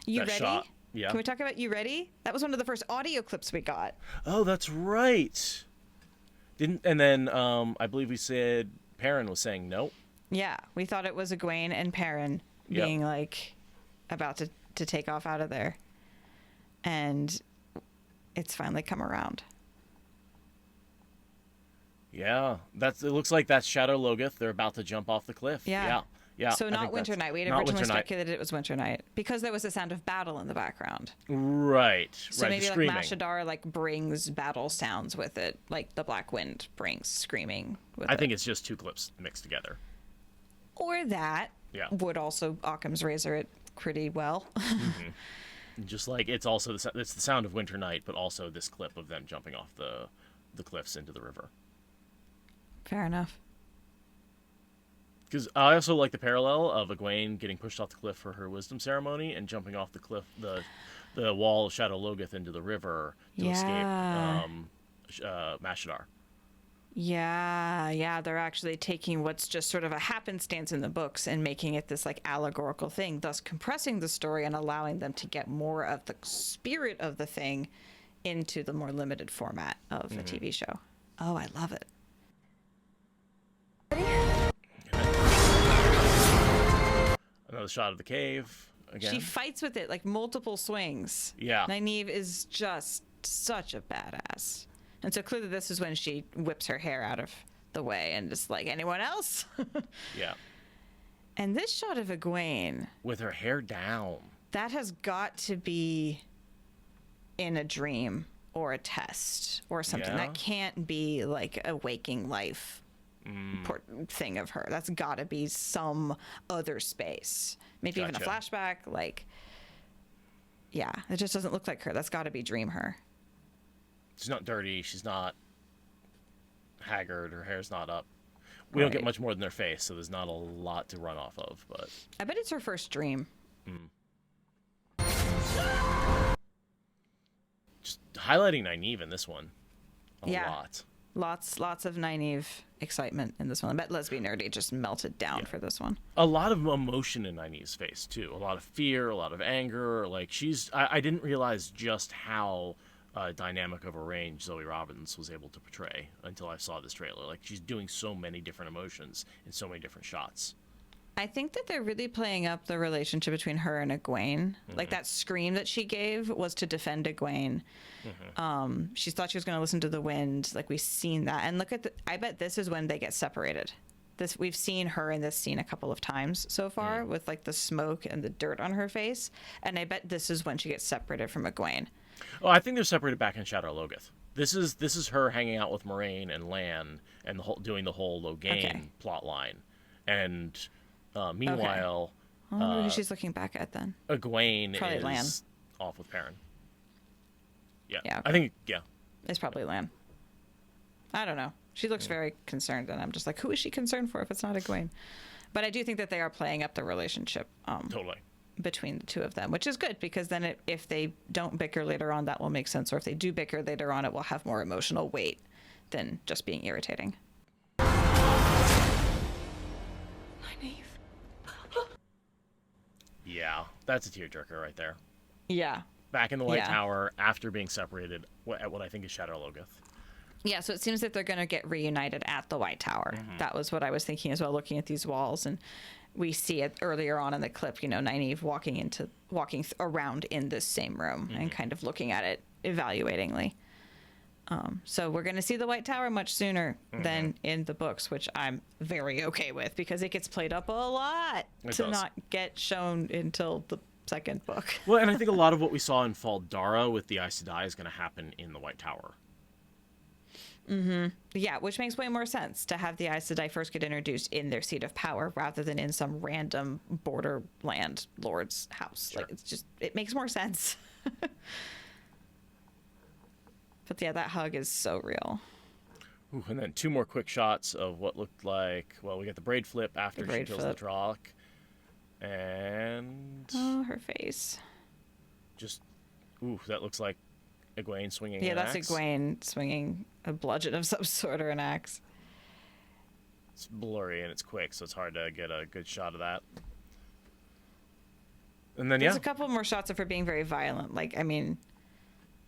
You That ready? shot. Yeah. Can we talk about You Ready? That was one of the first audio clips we got. Oh, that's right. And then I believe we said Perrin was saying no. Yeah, we thought it was Egwene and Perrin being like about to take off out of there. And it's finally come around. Yeah, it looks like that's Shadow Logoth. They're about to jump off the cliff. Yeah. Yeah. So I not think Winter Night. We had not originally Winter Night. speculated it was Winter Night because there was the sound of battle in the background. Right. So right. maybe The like screaming. Mashadar like brings battle sounds with it, like the Black Wind brings screaming with it. I think it's just two clips mixed together. Or that would also Occam's razor it pretty well. Just like it's also it's the sound of Winter Night, but also this clip of them jumping off the cliffs into the river. Fair enough. Because I also like the parallel of Egwene getting pushed off the cliff for her wisdom ceremony and jumping off the cliff, the wall of Shadow Logoth into the river to escape Mashadar. Yeah, they're actually taking what's just sort of a happenstance in the books and making it this like allegorical thing, thus compressing the story and allowing them to get more of the spirit of the thing into the more limited format of a TV show. Oh, I love it. Another shot of the cave again. She fights with it like multiple swings. Yeah. Nynaeve is just such a badass. And so clearly this is when she whips her hair out of the way and just like, anyone else? Yeah. And this shot of Egwene, With her hair down. that has got to be in a dream or a test or something. Yeah. That can't be like a waking life thing of her. That's got to be some other space. Maybe even a Gotcha. flashback. Like, yeah, it just doesn't look like her. That's got to be dream her. She's not dirty. She's not haggard. Her hair's not up. We don't get Right. much more than their face, so there's not a lot to run off of. But I bet it's her first dream. just highlighting Nynaeve in this one a Yeah. lot. Lots of Nynaeve excitement in this one. I bet Lesbian Nerdy just melted down for this one. A lot of emotion in Nynaeve's face too. A lot of fear, a lot of anger. Like I didn't realize just how dynamic of a range Zoe Robbins was able to portray until I saw this trailer. Like she's doing so many different emotions in so many different shots. I think that they're really playing up the relationship between her and Egwene. Like that scream that she gave was to defend Egwene. She thought she was going to listen to the wind. Like we've seen that. And look at I bet this is when they get separated. We've seen her in this scene a couple of times so far with like the smoke and the dirt on her face. And I bet this is when she gets separated from Egwene. Oh, I think they're separated back in Shadow Logoth. This is her hanging out with Moraine and Lan and doing the whole Logain plot line. And meanwhile, I wonder who she's looking back at then. Egwene Probably is Lan. off with Perrin. Yeah. Yeah, I think, yeah. It's probably Lan. I don't know. She looks very concerned, and I'm just like, who is she concerned for if it's not Egwene? But I do think that they are playing up the relationship Totally. between the two of them, which is good because then if they don't bicker later on, that will make sense. Or if they do bicker later on, it will have more emotional weight than just being irritating. Yeah, that's a tearjerker right there. Yeah. Back in the White Yeah. Tower after being separated at what I think is Shadow Logoth. Yeah, so it seems that they're going to get reunited at the White Tower. That was what I was thinking as well, looking at these walls. And we see it earlier on in the clip, Nynaeve walking around in this same room and kind of looking at it evaluatingly. So we're going to see the White Tower much sooner than in the books, which I'm very okay with because it gets played up a lot It to does. not get shown until the second book. Well, and I think a lot of what we saw in Fall Dara with the Aes Sedai is going to happen in the White Tower. Yeah, which makes way more sense to have the Aes Sedai first get introduced in their seat of power rather than in some random borderland lord's house. Sure. Like, it's just, it makes more sense. But yeah, that hug is so real. Ooh, and then 2 more quick shots of what looked like, well, we got the braid flip after she braid kills flip. the Drock. And Oh, her face. just, ooh, that looks like Egwene swinging Yeah, an that's axe. Egwene swinging a bludgeon of some sort or an axe. It's blurry and it's quick, so it's hard to get a good shot of that. And then, There's a couple more shots of her being very violent. Like, I mean,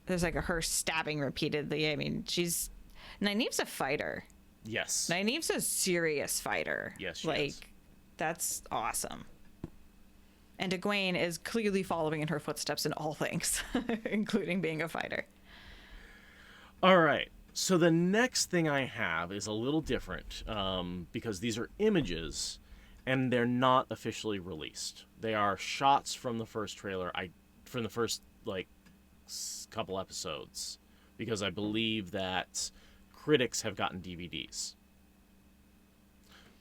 there's like her stabbing repeatedly. I mean, Nynaeve's a fighter. yes. Nynaeve's a serious fighter. Yes, she like, is. That's awesome. And Egwene is clearly following in her footsteps in all things, including being a fighter. All right. So the next thing I have is a little different because these are images and they're not officially released. They are shots from the first trailer, from the first like couple episodes, because I believe that critics have gotten DVDs.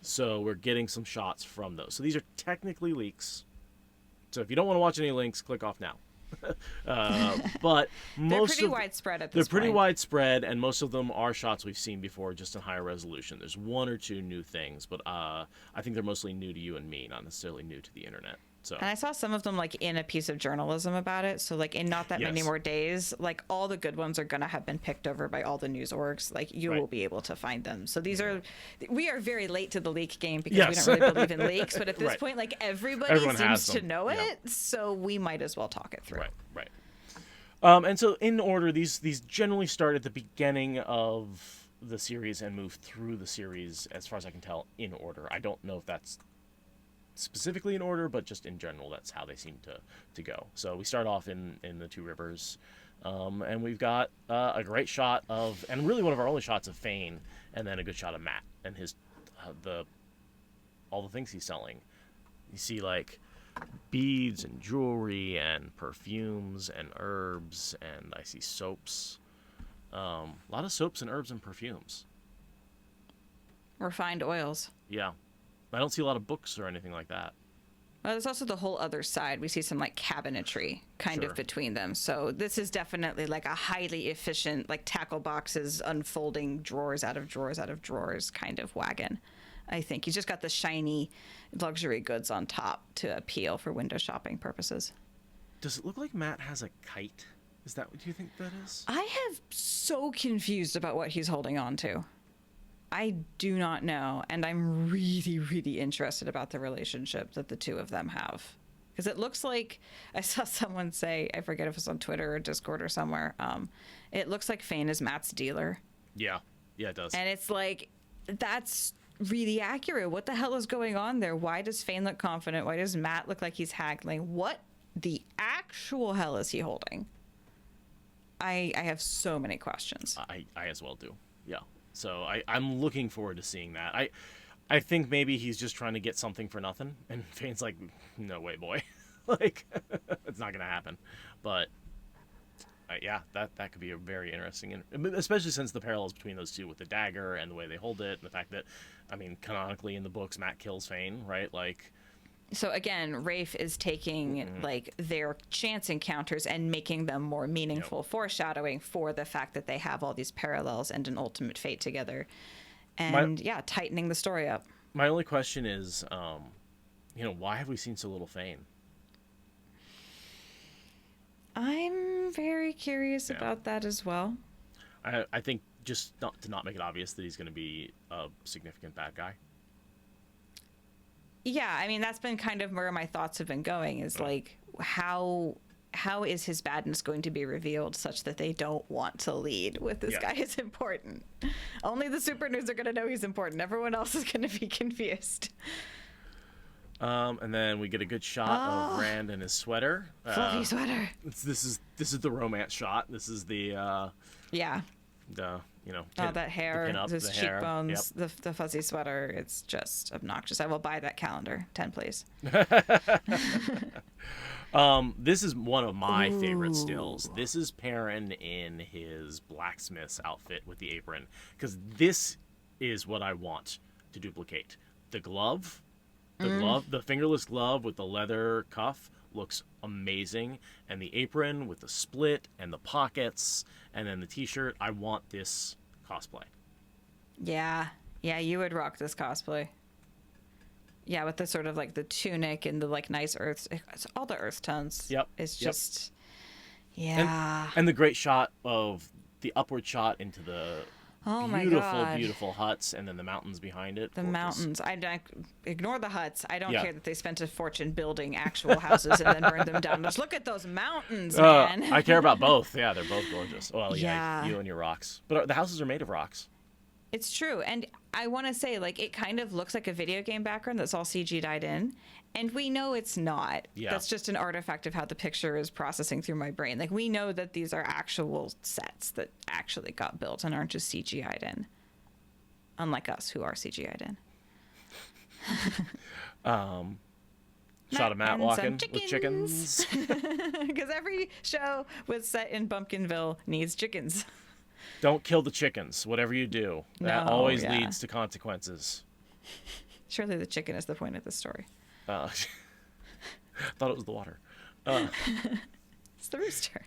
So we're getting some shots from those. So these are technically leaks. So if you don't want to watch any links, click off now. But They're pretty widespread at this They're pretty point. widespread, and most of them are shots we've seen before, just in higher resolution. There's 1 or 2 new things, but I think they're mostly new to you and me, not necessarily new to the internet. So And I saw some of them like in a piece of journalism about it. So like in not that many Yes. more days, like all the good ones are gonna have been picked over by all the news orgs. Like you Right. will be able to find them. So we are very late to the leak game because Yes. we don't really believe in leaks. But at this Right. point, like everybody Everyone has seems to them. know Yeah. it. So we might as well talk it through. Right. And so in order, these generally start at the beginning of the series and move through the series, as far as I can tell, in order. I don't know if that's specifically in order, but just in general, that's how they seem to go. So we start off in the 2 rivers, and we've got a great shot of, and really one of our only shots of Fane, and then a good shot of Matt and his all the things he's selling. You see like beads and jewelry and perfumes and herbs, and I see soaps. A lot of soaps and herbs and perfumes. Refined oils. Yeah. I don't see a lot of books or anything like that. Well, there's also the whole other side. We see some like cabinetry kind Sure. of between them. So this is definitely like a highly efficient, like tackle boxes unfolding drawers out of drawers out of drawers kind of wagon. I think he's just got the shiny luxury goods on top to appeal for window shopping purposes. Does it look like Matt has a kite? Is that what you think that is? I have so confused about what he's holding on to. I do not know, and I'm really, really interested about the relationship that the 2 of them have. Because it looks like, I saw someone say, I forget if it was on Twitter or Discord or somewhere, it looks like Fane is Matt's dealer. Yeah, it does. And it's like, that's really accurate. What the hell is going on there? Why does Fane look confident? Why does Matt look like he's haggling? What the actual hell is he holding? I have so many questions. I as well do. Yeah. So I'm looking forward to seeing that. I think maybe he's just trying to get something for nothing, and Fane's like, no way, boy. Like, it's not going to happen. But, yeah, that could be a very interesting, especially since the parallels between those 2 with the dagger and the way they hold it, and the fact that, I mean, canonically in the books, Matt kills Fane, right? Like, So again, Rafe is taking like their chance encounters and making them more meaningful, foreshadowing for the fact that they have all these parallels and an ultimate fate together, and tightening the story up. my only question is, why have we seen so little Fane? I'm very curious about that as well. I think just to not make it obvious that he's going to be a significant bad guy. Yeah, I mean that's been kind of where my thoughts have been going. Is like how is his badness going to be revealed such that they don't want to lead with this guy is important? Only the super nerds are going to know he's important. Everyone else is going to be confused. And then we get a good shot of Rand and his sweater. Fluffy sweater. This is the romance shot. This is the that hair, pinup, those the hair. cheekbones, the fuzzy sweater. It's just obnoxious. I will buy that calendar. 10, please. This is one of my favorite stills. This is Perrin in his blacksmith's outfit with the apron, because this is what I want to duplicate. The glove, the fingerless glove with the leather cuff looks amazing, and the apron with the split and the pockets, and then the t-shirt. I want this cosplay. Yeah, you would rock this cosplay. Yeah, with the sort of like the tunic and the like nice earths, it's all the earth tones. Yep. It's just, yeah. And the great shot of the upward shot into the beautiful huts, and then the mountains behind it. The Gorgeous. mountains. I ignore the huts. I don't Yeah. care that they spent a fortune building actual houses and then burned them down. Just look at those mountains, man. I care about both. Yeah, they're both gorgeous. Well, Yeah. you and your rocks. But the houses are made of rocks. It's true. And I want to say, like, it kind of looks like a video game background that's all CG'd in. And we know it's not. Yeah. That's just an artifact of how the picture is processing through my brain. Like, we know that these are actual sets that actually got built and aren't just CGI'd in. Unlike us, who are CGI'd in. Shot of Matt walking with chickens. Because every show with set in Bumpkinville needs chickens. Don't kill the chickens, whatever you do. That No, always yeah. leads to consequences. Surely the chicken is the point of the story. Thought it was the water. It's the rooster.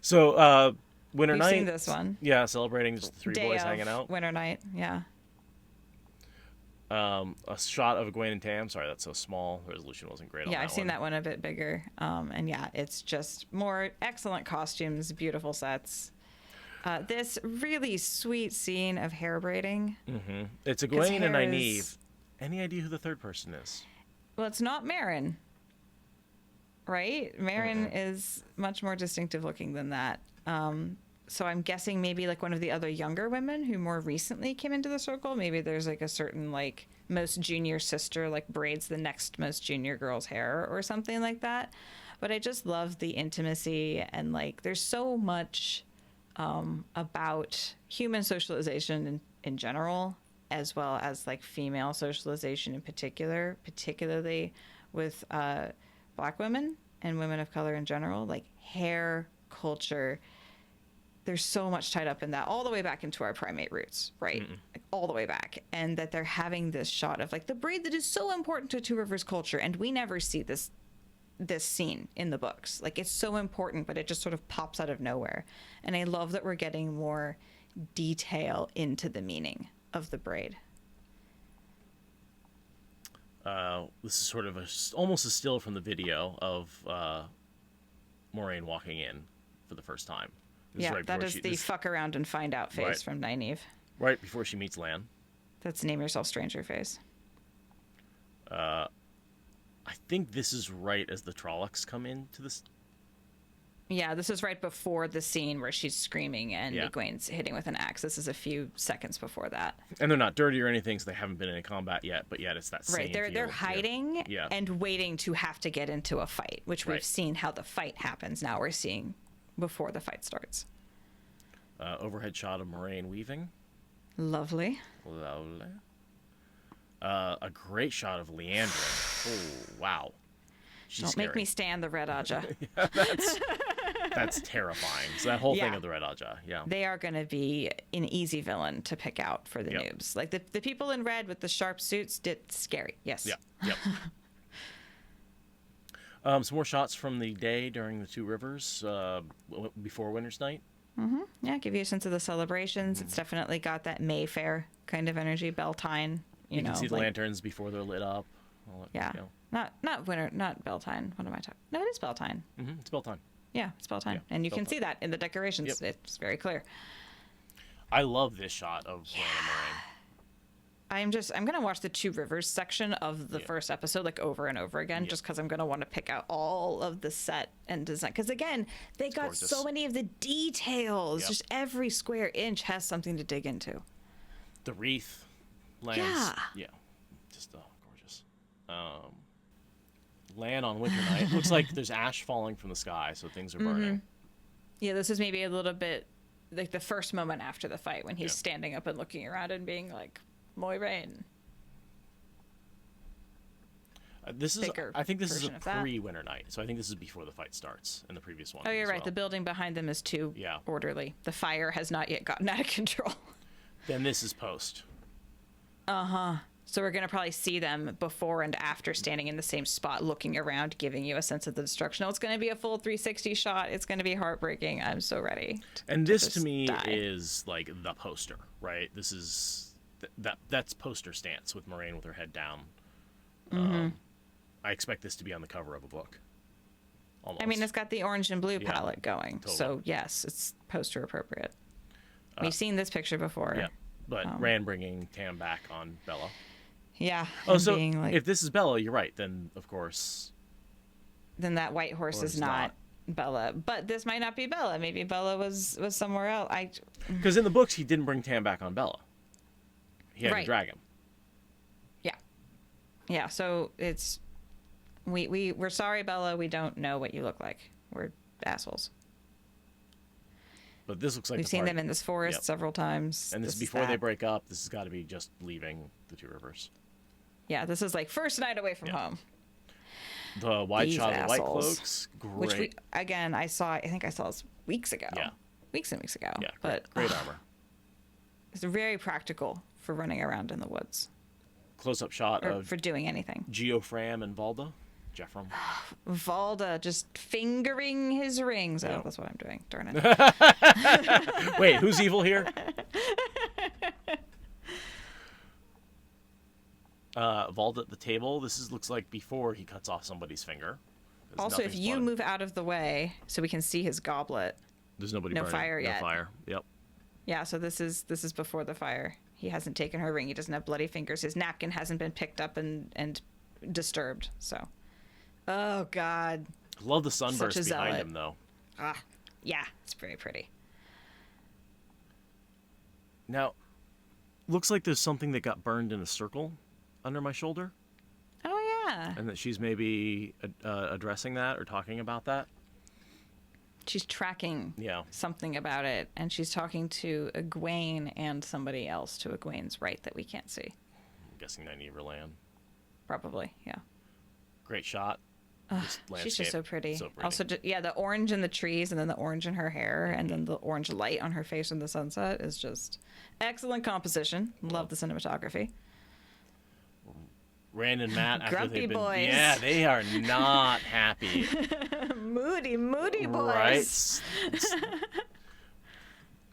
So, Winter We've Night. seen this one. Yeah, celebrating just the three Day boys of hanging out. Winter night, yeah. A shot of Egwene and Tam. Sorry, that's so small. The resolution wasn't great on Yeah, that I've seen one. that one a bit bigger. And yeah, it's just more excellent costumes, beautiful sets. This really sweet scene of hair braiding. Mm-hmm. It's 'Cause Egwene and hair Nynaeve. is- Any idea who the third person is? Well, it's not Marin, right? Marin is much more distinctive looking than that. So I'm guessing maybe like one of the other younger women who more recently came into the circle. Maybe there's like a certain like most junior sister like braids the next most junior girl's hair or something like that. But I just love the intimacy, and like there's so much about human socialization in general, as well as like female socialization in particular, particularly with Black women and women of color in general, like hair culture. There's so much tied up in that, all the way back into our primate roots, right? Like, all the way back. And that they're having this shot of like the braid that is so important to Two Rivers culture, and we never see this scene in the books. Like, it's so important, but it just sort of pops out of nowhere. And I love that we're getting more detail into the meaning of the braid. This is sort of almost a still from the video of Moraine walking in for the first time. This Yeah, right that before is the fuck around and find out face Right. from Nynaeve. right before she meets Lan. That's name yourself stranger face. I think this is right as the Trollocs come into this. Yeah, this is right before the scene where she's screaming and Yeah. Egwene's hitting with an axe. This is a few seconds before that. And they're not dirty or anything, so they haven't been in combat yet. But yet, it's that same Right, they're feel. hiding Yeah. and waiting to have to get into a fight, which we've Right. seen how the fight happens. Now we're seeing before the fight starts. Overhead shot of Moraine weaving. Lovely. Lovely. A great shot of Leandrin. Oh, wow. She's Don't scary. make me stand the Red Aja. That's terrifying. So that whole thing Yeah. of the Red Aja, yeah. They are going to be an easy villain to pick out for the Yep. noobs. Like the people in red with the sharp suits did scary. Yes. Yep. Some more shots from the day during the Two Rivers before Winter's Night. Yeah, give you a sense of the celebrations. It's definitely got that Mayfair kind of energy, Beltane. You know, can see the like- lanterns before they're lit up. All that, Yeah. you know. Not winter, not Beltane. What am I talking? No, it is Beltane. It's Beltane. Yeah, it's Beltane. Yeah, And you can Beltane. see that in the decorations. Yep. It's very clear. I love this shot of Lan and Moraine. I'm going to watch the Two Rivers section of the first episode like over and over again, just because I'm going to want to pick out all of the set and design. Because again, they got gorgeous. so many of the details. Yep. Just every square inch has something to dig into. The wreath lands. Yeah. Just gorgeous. Lan on Winter Night. Looks like there's ash falling from the sky, so things are burning. Yeah, this is maybe a little bit like the first moment after the fight when he's Yeah. standing up and looking around and being like, Moiraine. This is. bigger I think this is a version of that. pre-Winter Night, so I think this is before the fight starts in the previous one. Oh, you're as right. well. The building behind them is too Yeah. orderly. The fire has not yet gotten out of control. Then this is post. So we're going to probably see them before and after standing in the same spot, looking around, giving you a sense of the destruction. Oh, it's going to be a full 360 shot. It's going to be heartbreaking. I'm so ready. And this to just me die. is like the poster, right? This is that's poster stance with Moraine with her head down. I expect this to be on the cover of a book. Almost. I mean, it's got the orange and blue Yeah, palette going. totally. So, yes, it's poster appropriate. We've seen this picture before. Yeah, but Rand bringing Tam back on Bella. Yeah. Oh, and so being like, if this is Bella, you're right. Then of course, then that white horse Or is it's not Bella. But this might not be Bella. Maybe Bella was somewhere else. because in the books he didn't bring Tam back on Bella. He had to Right. drag him. Yeah, so it's we're sorry, Bella. We don't know what you look like. We're assholes. But this looks like We've the seen part- them in this forest Yep. several times. And this is is before they that. break up. This has got to be just leaving the Two Rivers. Yeah, this is like first night away from Yeah. home. The wide These shot of the White assholes. Cloaks, great. Which I think I saw this weeks ago. Yeah. Weeks and weeks ago. yeah, But great armor. it's very practical for running around in the woods Close-up shot or of for doing anything. Geofram and Valda. Jeffram. Valda just fingering his rings. Yeah. Oh, that's what I'm doing. Darn it. Wait, who's evil here? Valda at the table. Looks like before he cuts off somebody's finger. 'Cause Also, if nothing's you blood. move out of the way so we can see his goblet. There's nobody no burning. fire yet. No fire. Yep. Yeah, so this is before the fire. He hasn't taken her ring. He doesn't have bloody fingers. His napkin hasn't been picked up and disturbed. So, oh God, Love the sunburst Such a behind zealot. him though. yeah, it's very pretty. Now, looks like there's something that got burned in a circle under my shoulder, Oh yeah, and that she's maybe addressing that or talking about that. she's tracking Yeah. something about it, and she's talking to Egwene and somebody else to Egwene's right that we can't see. I'm guessing Nynaeve Land. Probably, yeah. Great shot. Just She's just landscape. so pretty. So pretty. Also, yeah, the orange in the trees, and then the orange in her hair, and then the orange light on her face in the sunset is just excellent composition. Love the cinematography. Rand and Matt after Grumpy they've been boys. yeah, they are not happy. Moody boys. Right?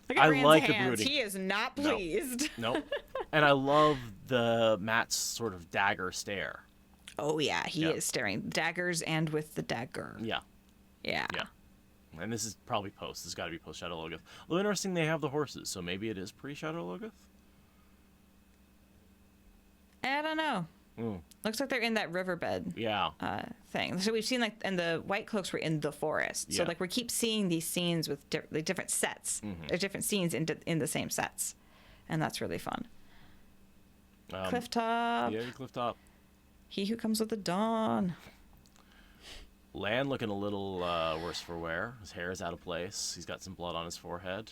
Look at I Rand's like the hands. brooding. He is not No. pleased. Nope. And I love the Matt's sort of dagger stare. Oh yeah, he Yeah. is staring daggers and with the dagger. Yeah. Yeah. Yeah. And this is probably post. This has got to be post Shadow Logoth. Although interesting, they have the horses, so maybe it is pre Shadow Logoth. I don't know. Mm. Looks like they're in that riverbed Yeah. thing. So we've seen and the White Cloaks were in the forest. So Yeah. we keep seeing these scenes with different sets. There's different scenes in the same sets, and that's really fun. Cliff top. Yeah, cliff top. He who comes with the dawn. Lan looking a little worse for wear. His hair is out of place. He's got some blood on his forehead.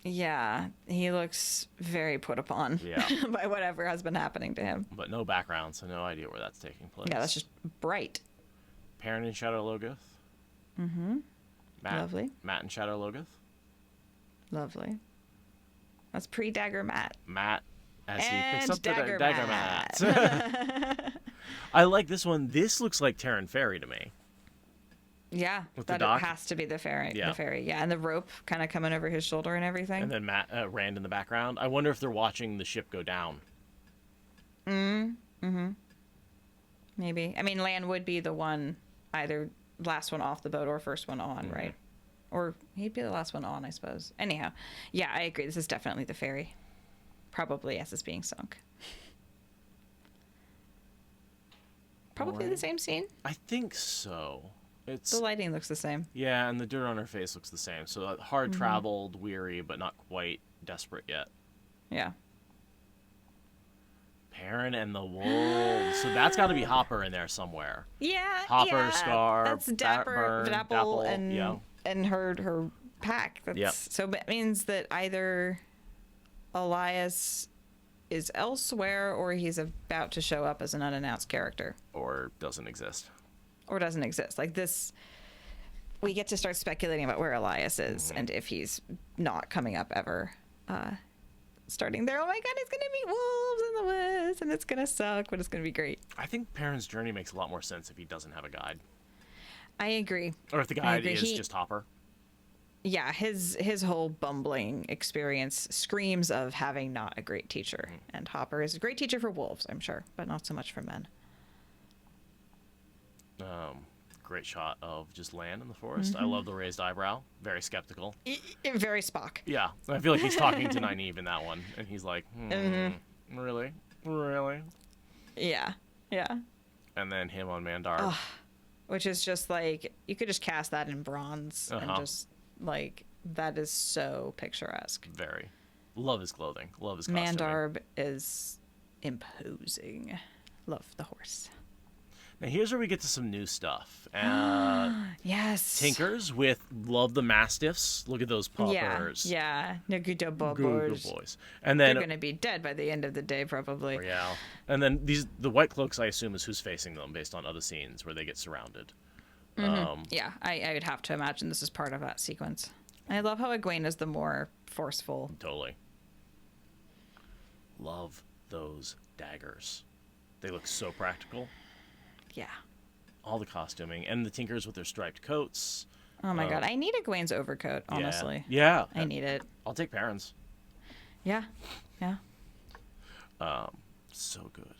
Yeah, he looks very put upon Yeah. by whatever has been happening to him. But no background, so no idea where that's taking place. Yeah, that's just bright. Perrin and Shadow Logoth. Mm-hmm. Lovely. Matt and Shadow Logoth. Lovely. That's pre-dagger Matt. Matt as he And picks up Dagger the dagger Matt. I like this one. This looks like Terran Ferry to me. Yeah, With the that dock? it has to be the ferry. Yeah. The ferry, yeah, and the rope kind of coming over his shoulder and everything. And then Matt Rand in the background. I wonder if they're watching the ship go down. Maybe. I mean, Lan would be the one, either last one off the boat or first one on, right? Or he'd be the last one on, I suppose. Anyhow, yeah, I agree. This is definitely the ferry. Probably as it's being sunk. Probably Alright. the same scene. I think so. It's The lighting looks the same. yeah, and the dirt on her face looks the same. So hard traveled, weary, but not quite desperate yet. Yeah. Perrin and the wolves. So that's got to be Hopper in there somewhere. Yeah. Hopper, yeah. Scar, That's Dapper, Burn, Dapple, Dapple, and yeah. and her pack. That's, Yep. So that means that either Elias is elsewhere, or he's about to show up as an unannounced character. Or doesn't exist. Or doesn't exist. Like this, we get to start speculating about where Elias is and if he's not coming up ever. Starting there, oh my god, he's gonna meet wolves in the woods, and it's gonna suck, but it's gonna be great. I think Perrin's journey makes a lot more sense if he doesn't have a guide. I agree. Or if the guide is just Hopper. Yeah, his whole bumbling experience screams of having not a great teacher. And Hopper is a great teacher for wolves, I'm sure, but not so much for men. Great shot of just Lan in the forest. I love the raised eyebrow. Very skeptical. Very Spock. Yeah, I feel like he's talking to Nynaeve in that one, and he's like, really? Yeah. And then him on Mandar. Which is just like, you could just cast that in bronze and just, like, that is so picturesque. Very. Love his clothing. Love his costume. Mandarb is imposing. Love the horse. Now here's where we get to some new stuff. Yes. Tinkers with love the mastiffs. Look at those puppers. Yeah. Naguto Google boys. And then they're gonna be dead by the end of the day, probably. Yeah. And then the white cloaks, I assume, is who's facing them based on other scenes where they get surrounded. Yeah, I would have to imagine this is part of that sequence. I love how Egwene is the more forceful. Totally. Love those daggers. They look so practical. Yeah. All the costuming and the Tinkers with their striped coats. Oh my god, I need Egwene's overcoat, honestly. Yeah. I need it. I'll take Perrin's. Yeah. So good.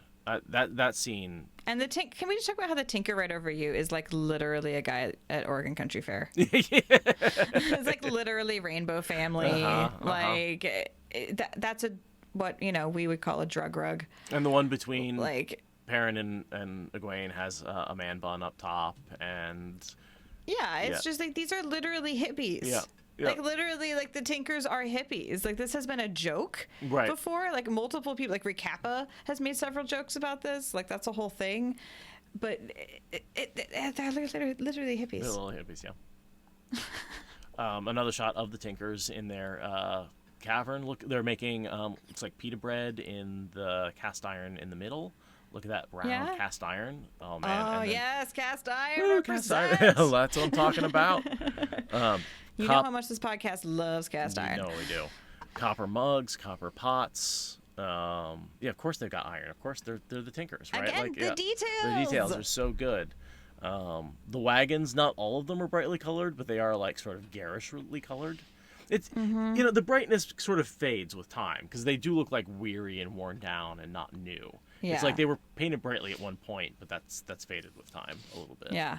That scene. And can we just talk about how the Tinker right over you is like literally a guy at Oregon Country Fair? It's like literally Rainbow Family. Like that's what we would call a drug rug. And the one between like Perrin and Egwene has a man bun up top, and it's just like these are literally hippies. Yeah. Like literally, like the Tinkers are hippies. Like this has been a joke before. Like multiple people, like Recappa has made several jokes about this. Like that's a whole thing. But they're literally hippies. They're little hippies, yeah. Another shot of the Tinkers in their cavern. Look, they're making looks like pita bread in the cast iron in the middle. Look at that brown cast iron. Oh man. Oh yes, cast iron. Woo, cast iron. That's what I'm talking about. You know how much this podcast loves cast iron. No, we do. Copper mugs, copper pots. Of course they've got iron. Of course they're the Tinkers, right? Again, the details. The details are so good. The wagons, not all of them are brightly colored, but they are like sort of garishly colored. It's the brightness sort of fades with time because they do look like weary and worn down and not new. Yeah. It's like they were painted brightly at one point, but that's faded with time a little bit. Yeah.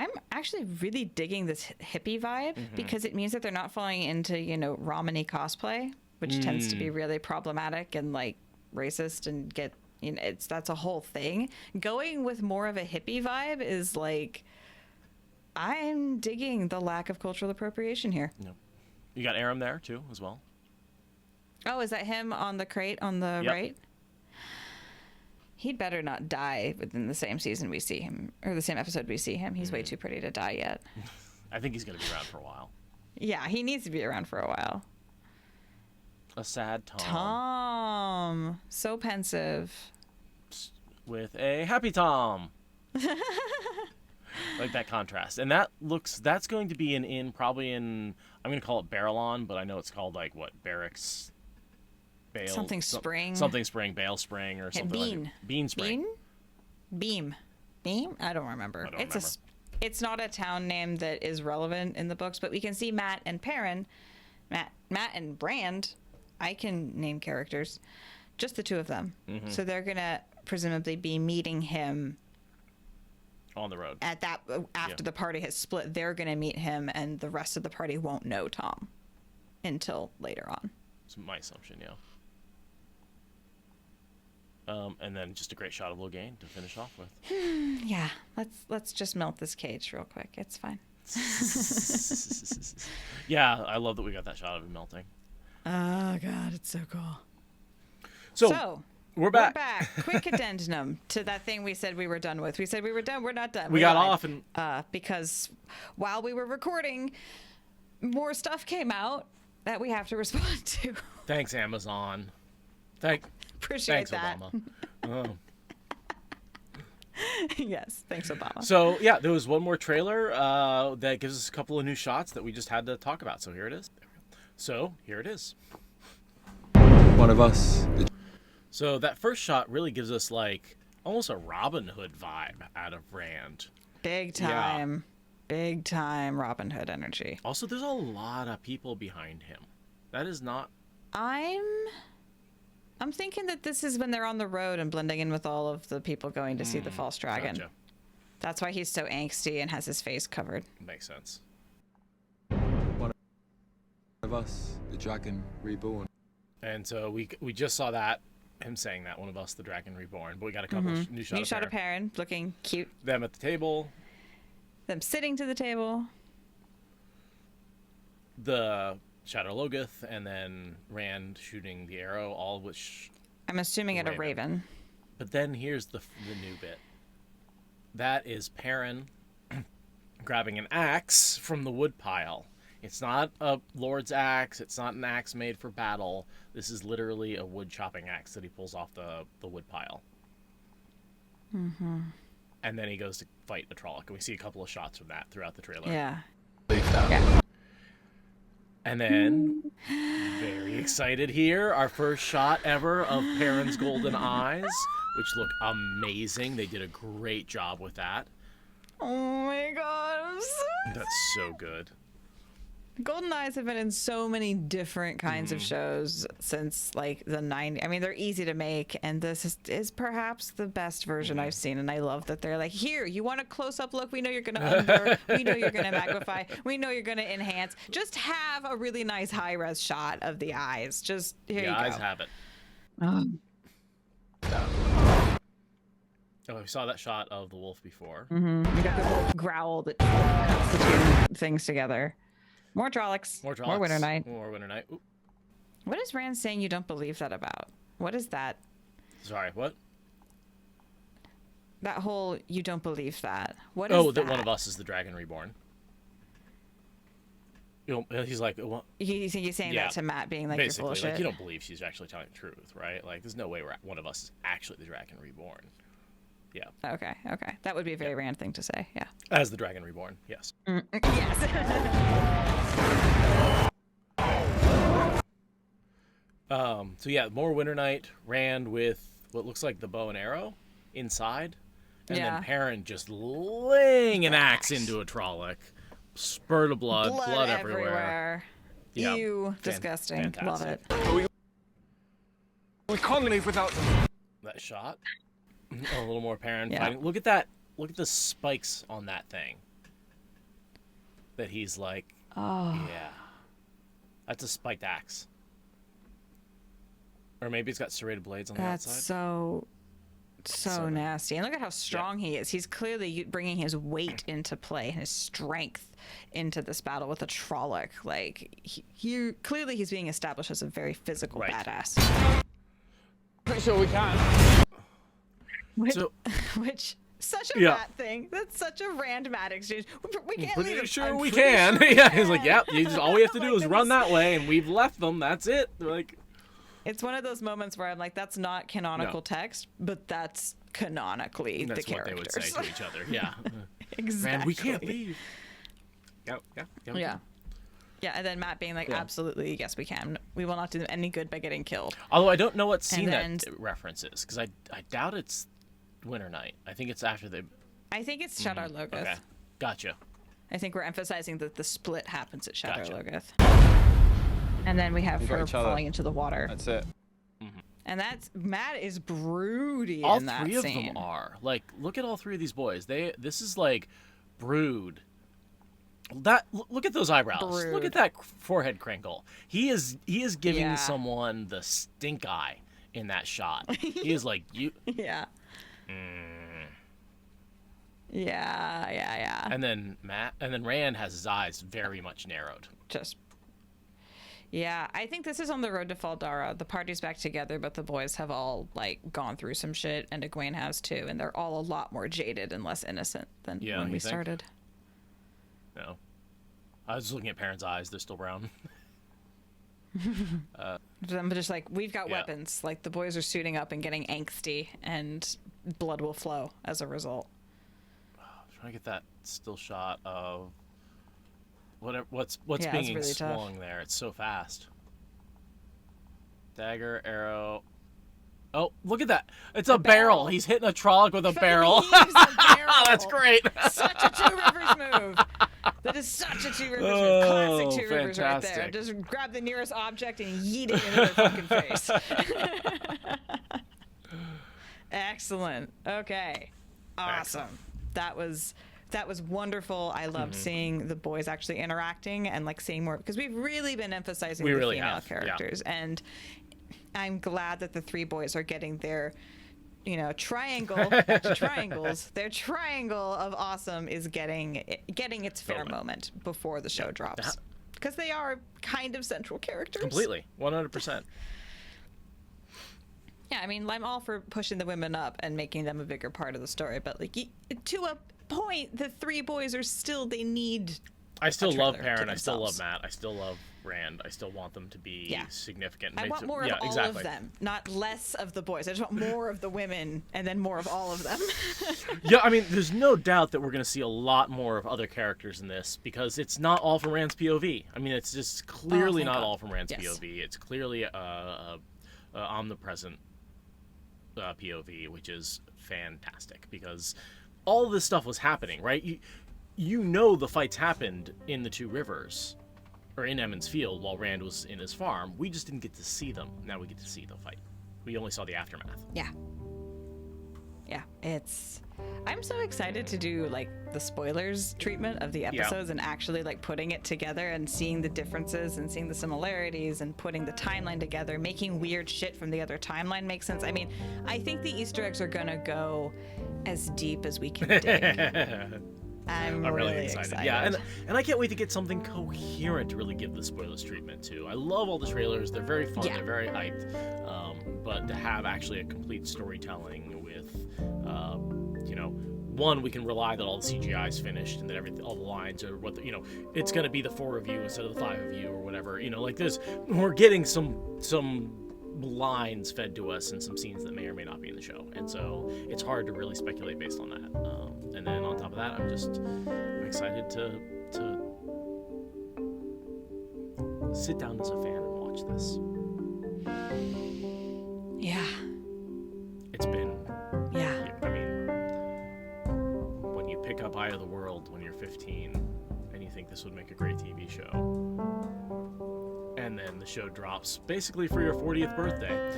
I'm actually really digging this hippie vibe because it means that they're not falling into, Romany cosplay, which tends to be really problematic and like racist and get, that's a whole thing. Going with more of a hippie vibe is like, I'm digging the lack of cultural appropriation here. No. You got Aram there too, as well. Oh, is that him on the crate on the right? He'd better not die within the same season we see him, or the same episode we see him. He's way too pretty to die yet. I think he's going to be around for a while. Yeah, he needs to be around for a while. A sad Tom. Tom. So pensive. With a happy Tom. Like that contrast. And that's going to be probably in, I'm going to call it Barrelon, but I know it's called like what, Barracks... Bale, something spring. Something spring, Bale spring, or something Bean. like Bean spring. Beam. I don't remember. It's not a town name that is relevant in the books, but we can see Matt and Perrin, Matt and Brand. I can name characters, just the two of them. So they're gonna presumably be meeting him on the road at that after the party has split. They're gonna meet him, and the rest of the party won't know Tom until later on. It's my assumption, yeah. And then just a great shot of Logain to finish off with. Yeah, let's just melt this cage real quick. It's fine. Yeah, I love that we got that shot of him melting. Oh god, it's so cool. So we're back. Quick addendum to that thing we said we were done with. We said we were done. We're not done. We got off and because while we were recording, more stuff came out that we have to respond to. Thanks, Amazon. Appreciate Thanks, that. Obama. Oh. Yes, thanks, Obama. So yeah, there was one more trailer that gives us a couple of new shots that we just had to talk about. So here it is. So here it is. One of us. So that first shot really gives us like almost a Robin Hood vibe out of Rand. Big time. Big time Robin Hood energy. Also, there's a lot of people behind him. That is not. I'm thinking that this is when they're on the road and blending in with all of the people going to see the false dragon. Gotcha. That's why he's so angsty and has his face covered. Makes sense. One of us, the dragon reborn. And so we just saw that, him saying that, one of us, the dragon reborn. But we got a couple of new shots. New shot of Perrin, looking cute. Them at the table. Them sitting to the table. The Shadow Logoth, and then Rand shooting the arrow, all of which... I'm assuming at a raven. But then here's the new bit. That is Perrin grabbing an axe from the wood pile. It's not a lord's axe. It's not an axe made for battle. This is literally a wood chopping axe that he pulls off the wood pile. Mm-hmm. And then he goes to fight a Trolloc. And we see a couple of shots from that throughout the trailer. Yeah. And then, very excited here, our first shot ever of Perrin's golden eyes, which look amazing. They did a great job with that. Oh my god, I'm so That's so good. Golden Eyes have been in so many different kinds of shows since like the 90s. I mean, they're easy to make, and this is perhaps the best version I've seen. And I love that they're like, here, you want a close-up look? We know you're gonna under, we know you're gonna magnify, we know you're gonna enhance. Just have a really nice high-res shot of the eyes. Just here you go. The eyes have it. Oh, we saw that shot of the wolf before. we got the little growl that cuts the two things together. More Trollocs. More Trollocs. More Winter Night. More Winter Night. Ooh. What is Rand saying you don't believe that about? What is that? Sorry, what? That whole you don't believe that. What is that one of us is the dragon reborn. You know, he's like, well, He's saying that to Matt, being like, basically, you're bullshit. like, you don't believe she's actually telling the truth, right? Like, there's no way one of us is actually the dragon reborn. Yeah. Okay. That would be a very Rand thing to say, yeah. As the dragon reborn, yes. Yes. So yeah, more Winter Night, Rand with what looks like the bow and arrow inside, and then Perrin just laying an axe into a Trolloc. Spurt of blood everywhere. Yep. Ew, disgusting. Fantastic. Love it. We can't leave without them. That shot. A little more Perrin fighting. Look at that. Look at the spikes on that thing. That he's like, yeah. That's a spiked axe. Or maybe it's got serrated blades on the outside. That's so nasty. And look at how strong he is. He's clearly bringing his weight into play and his strength into this battle with a Trolloc. Like, clearly he's being established as a very physical badass. Pretty sure we can. Which such a Matt thing. That's such a Rand Matt exchange. We can't leave Pretty him. sure we can. Yeah, he's like, yep. All we have to do is run that way, and we've left them. That's it. They're like, it's one of those moments where I'm like, that's not canonical text, but that's canonically the characters. That's what they would say to each other. Yeah. Exactly. Rand, we can't leave. Yeah, and then Matt being like, absolutely, yes, we can. We will not do them any good by getting killed. Although I don't know what scene that references, because I doubt it's Winter Night. I think it's after they... I think it's Shadar Logoth. Okay, gotcha. I think we're emphasizing that the split happens at Shadar Logoth. And then we have her falling into the water. That's it. And Matt is broody all in that three of scene. them are. Like, look at all three of these boys. This is like brood. Look at those eyebrows. Brood. Look at that forehead crinkle. He is giving someone the stink eye in that shot. He is like, you. Yeah. Yeah. And then Rand has his eyes very much narrowed. Yeah, I think this is on the road to Faldara. The party's back together, but the boys have all like gone through some shit, and Egwene has too, and they're all a lot more jaded and less innocent than when we started. No, I was just looking at Perrin's eyes; they're still brown. I'm just like, we've got weapons. Like, the boys are suiting up and getting angsty, and blood will flow as a result. I'm trying to get that still shot of what's being really swung tough. there. It's so fast. Dagger, arrow. Oh, look at that! It's a barrel. He's hitting a Trolloc with a barrel. That's great. Such a Two Rivers move. That is such a Two Rivers move. Classic Two Rivers right there. Fantastic. Just grab the nearest object and yeet it into their fucking face. Excellent. Okay. Awesome. Excellent. That was wonderful. I loved seeing the boys actually interacting and like seeing more, because we've really been emphasizing the female characters, and I'm glad that the three boys are getting their, triangle. Back to triangles. Their triangle of awesome is getting its fair moment before the show drops, because they are kind of central characters. Completely, 100%. Yeah, I mean, I'm all for pushing the women up and making them a bigger part of the story, but like to a point, the three boys are still, they need. I still love Perrin. I still love Matt. I still love Rand. I still want them to be significant. I want more of all of them, not less of the boys. I just want more of the women and then more of all of them. Yeah, I mean, there's no doubt that we're going to see a lot more of other characters in this, because it's not all from Rand's POV. I mean, it's just clearly not all from Rand's POV. It's clearly omnipresent POV, which is fantastic, because all this stuff was happening, right? You know the fights happened in the Two Rivers, or in Emmons Field, while Rand was in his farm. We just didn't get to see them. Now we get to see the fight. We only saw the aftermath. Yeah. I'm so excited to do like the spoilers treatment of the episodes and actually like putting it together and seeing the differences and seeing the similarities and putting the timeline together, making weird shit from the other timeline make sense. I mean, I think the Easter eggs are gonna go as deep as we can dig. I'm really excited. Yeah, and I can't wait to get something coherent to really give the spoilers treatment to. I love all the trailers. They're very fun. They're very hyped. But to have actually a complete storytelling with, one, we can rely that all the CGI is finished and that all the lines are what it's going to be the 4 of you instead of the 5 of you or whatever. Like this, we're getting some lines fed to us and some scenes that may or may not be in the show, and so it's hard to really speculate based on that. And then on top of that, I'm excited to sit down as a fan and watch this. It's been I mean, when you pick up Eye of the World when you're 15 and you think this would make a great TV show, and then the show drops basically for your 40th birthday.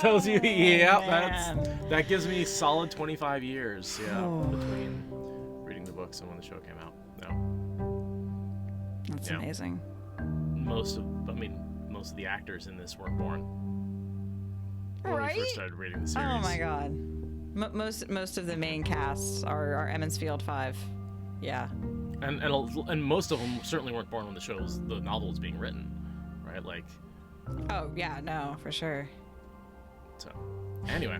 Tells you, that gives me solid 25 years, between reading the books and when the show came out. That's amazing. Most of the actors in this weren't born when we first started reading the series. Oh my god. Most of the main casts are Emmons Field 5. Yeah. And most of them certainly weren't born when the novel was being written, right? Like. Oh yeah, no, for sure. So, anyway,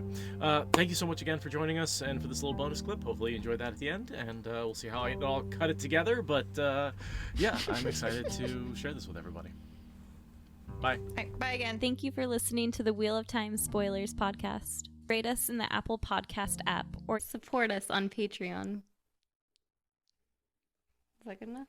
thank you so much again for joining us and for this little bonus clip. Hopefully you enjoyed that at the end, and we'll see how I all cut it together. But I'm excited to share this with everybody. Bye. Bye again. Thank you for listening to the Wheel of Time Spoilers podcast. Rate us in the Apple Podcast app or support us on Patreon. Is that good enough?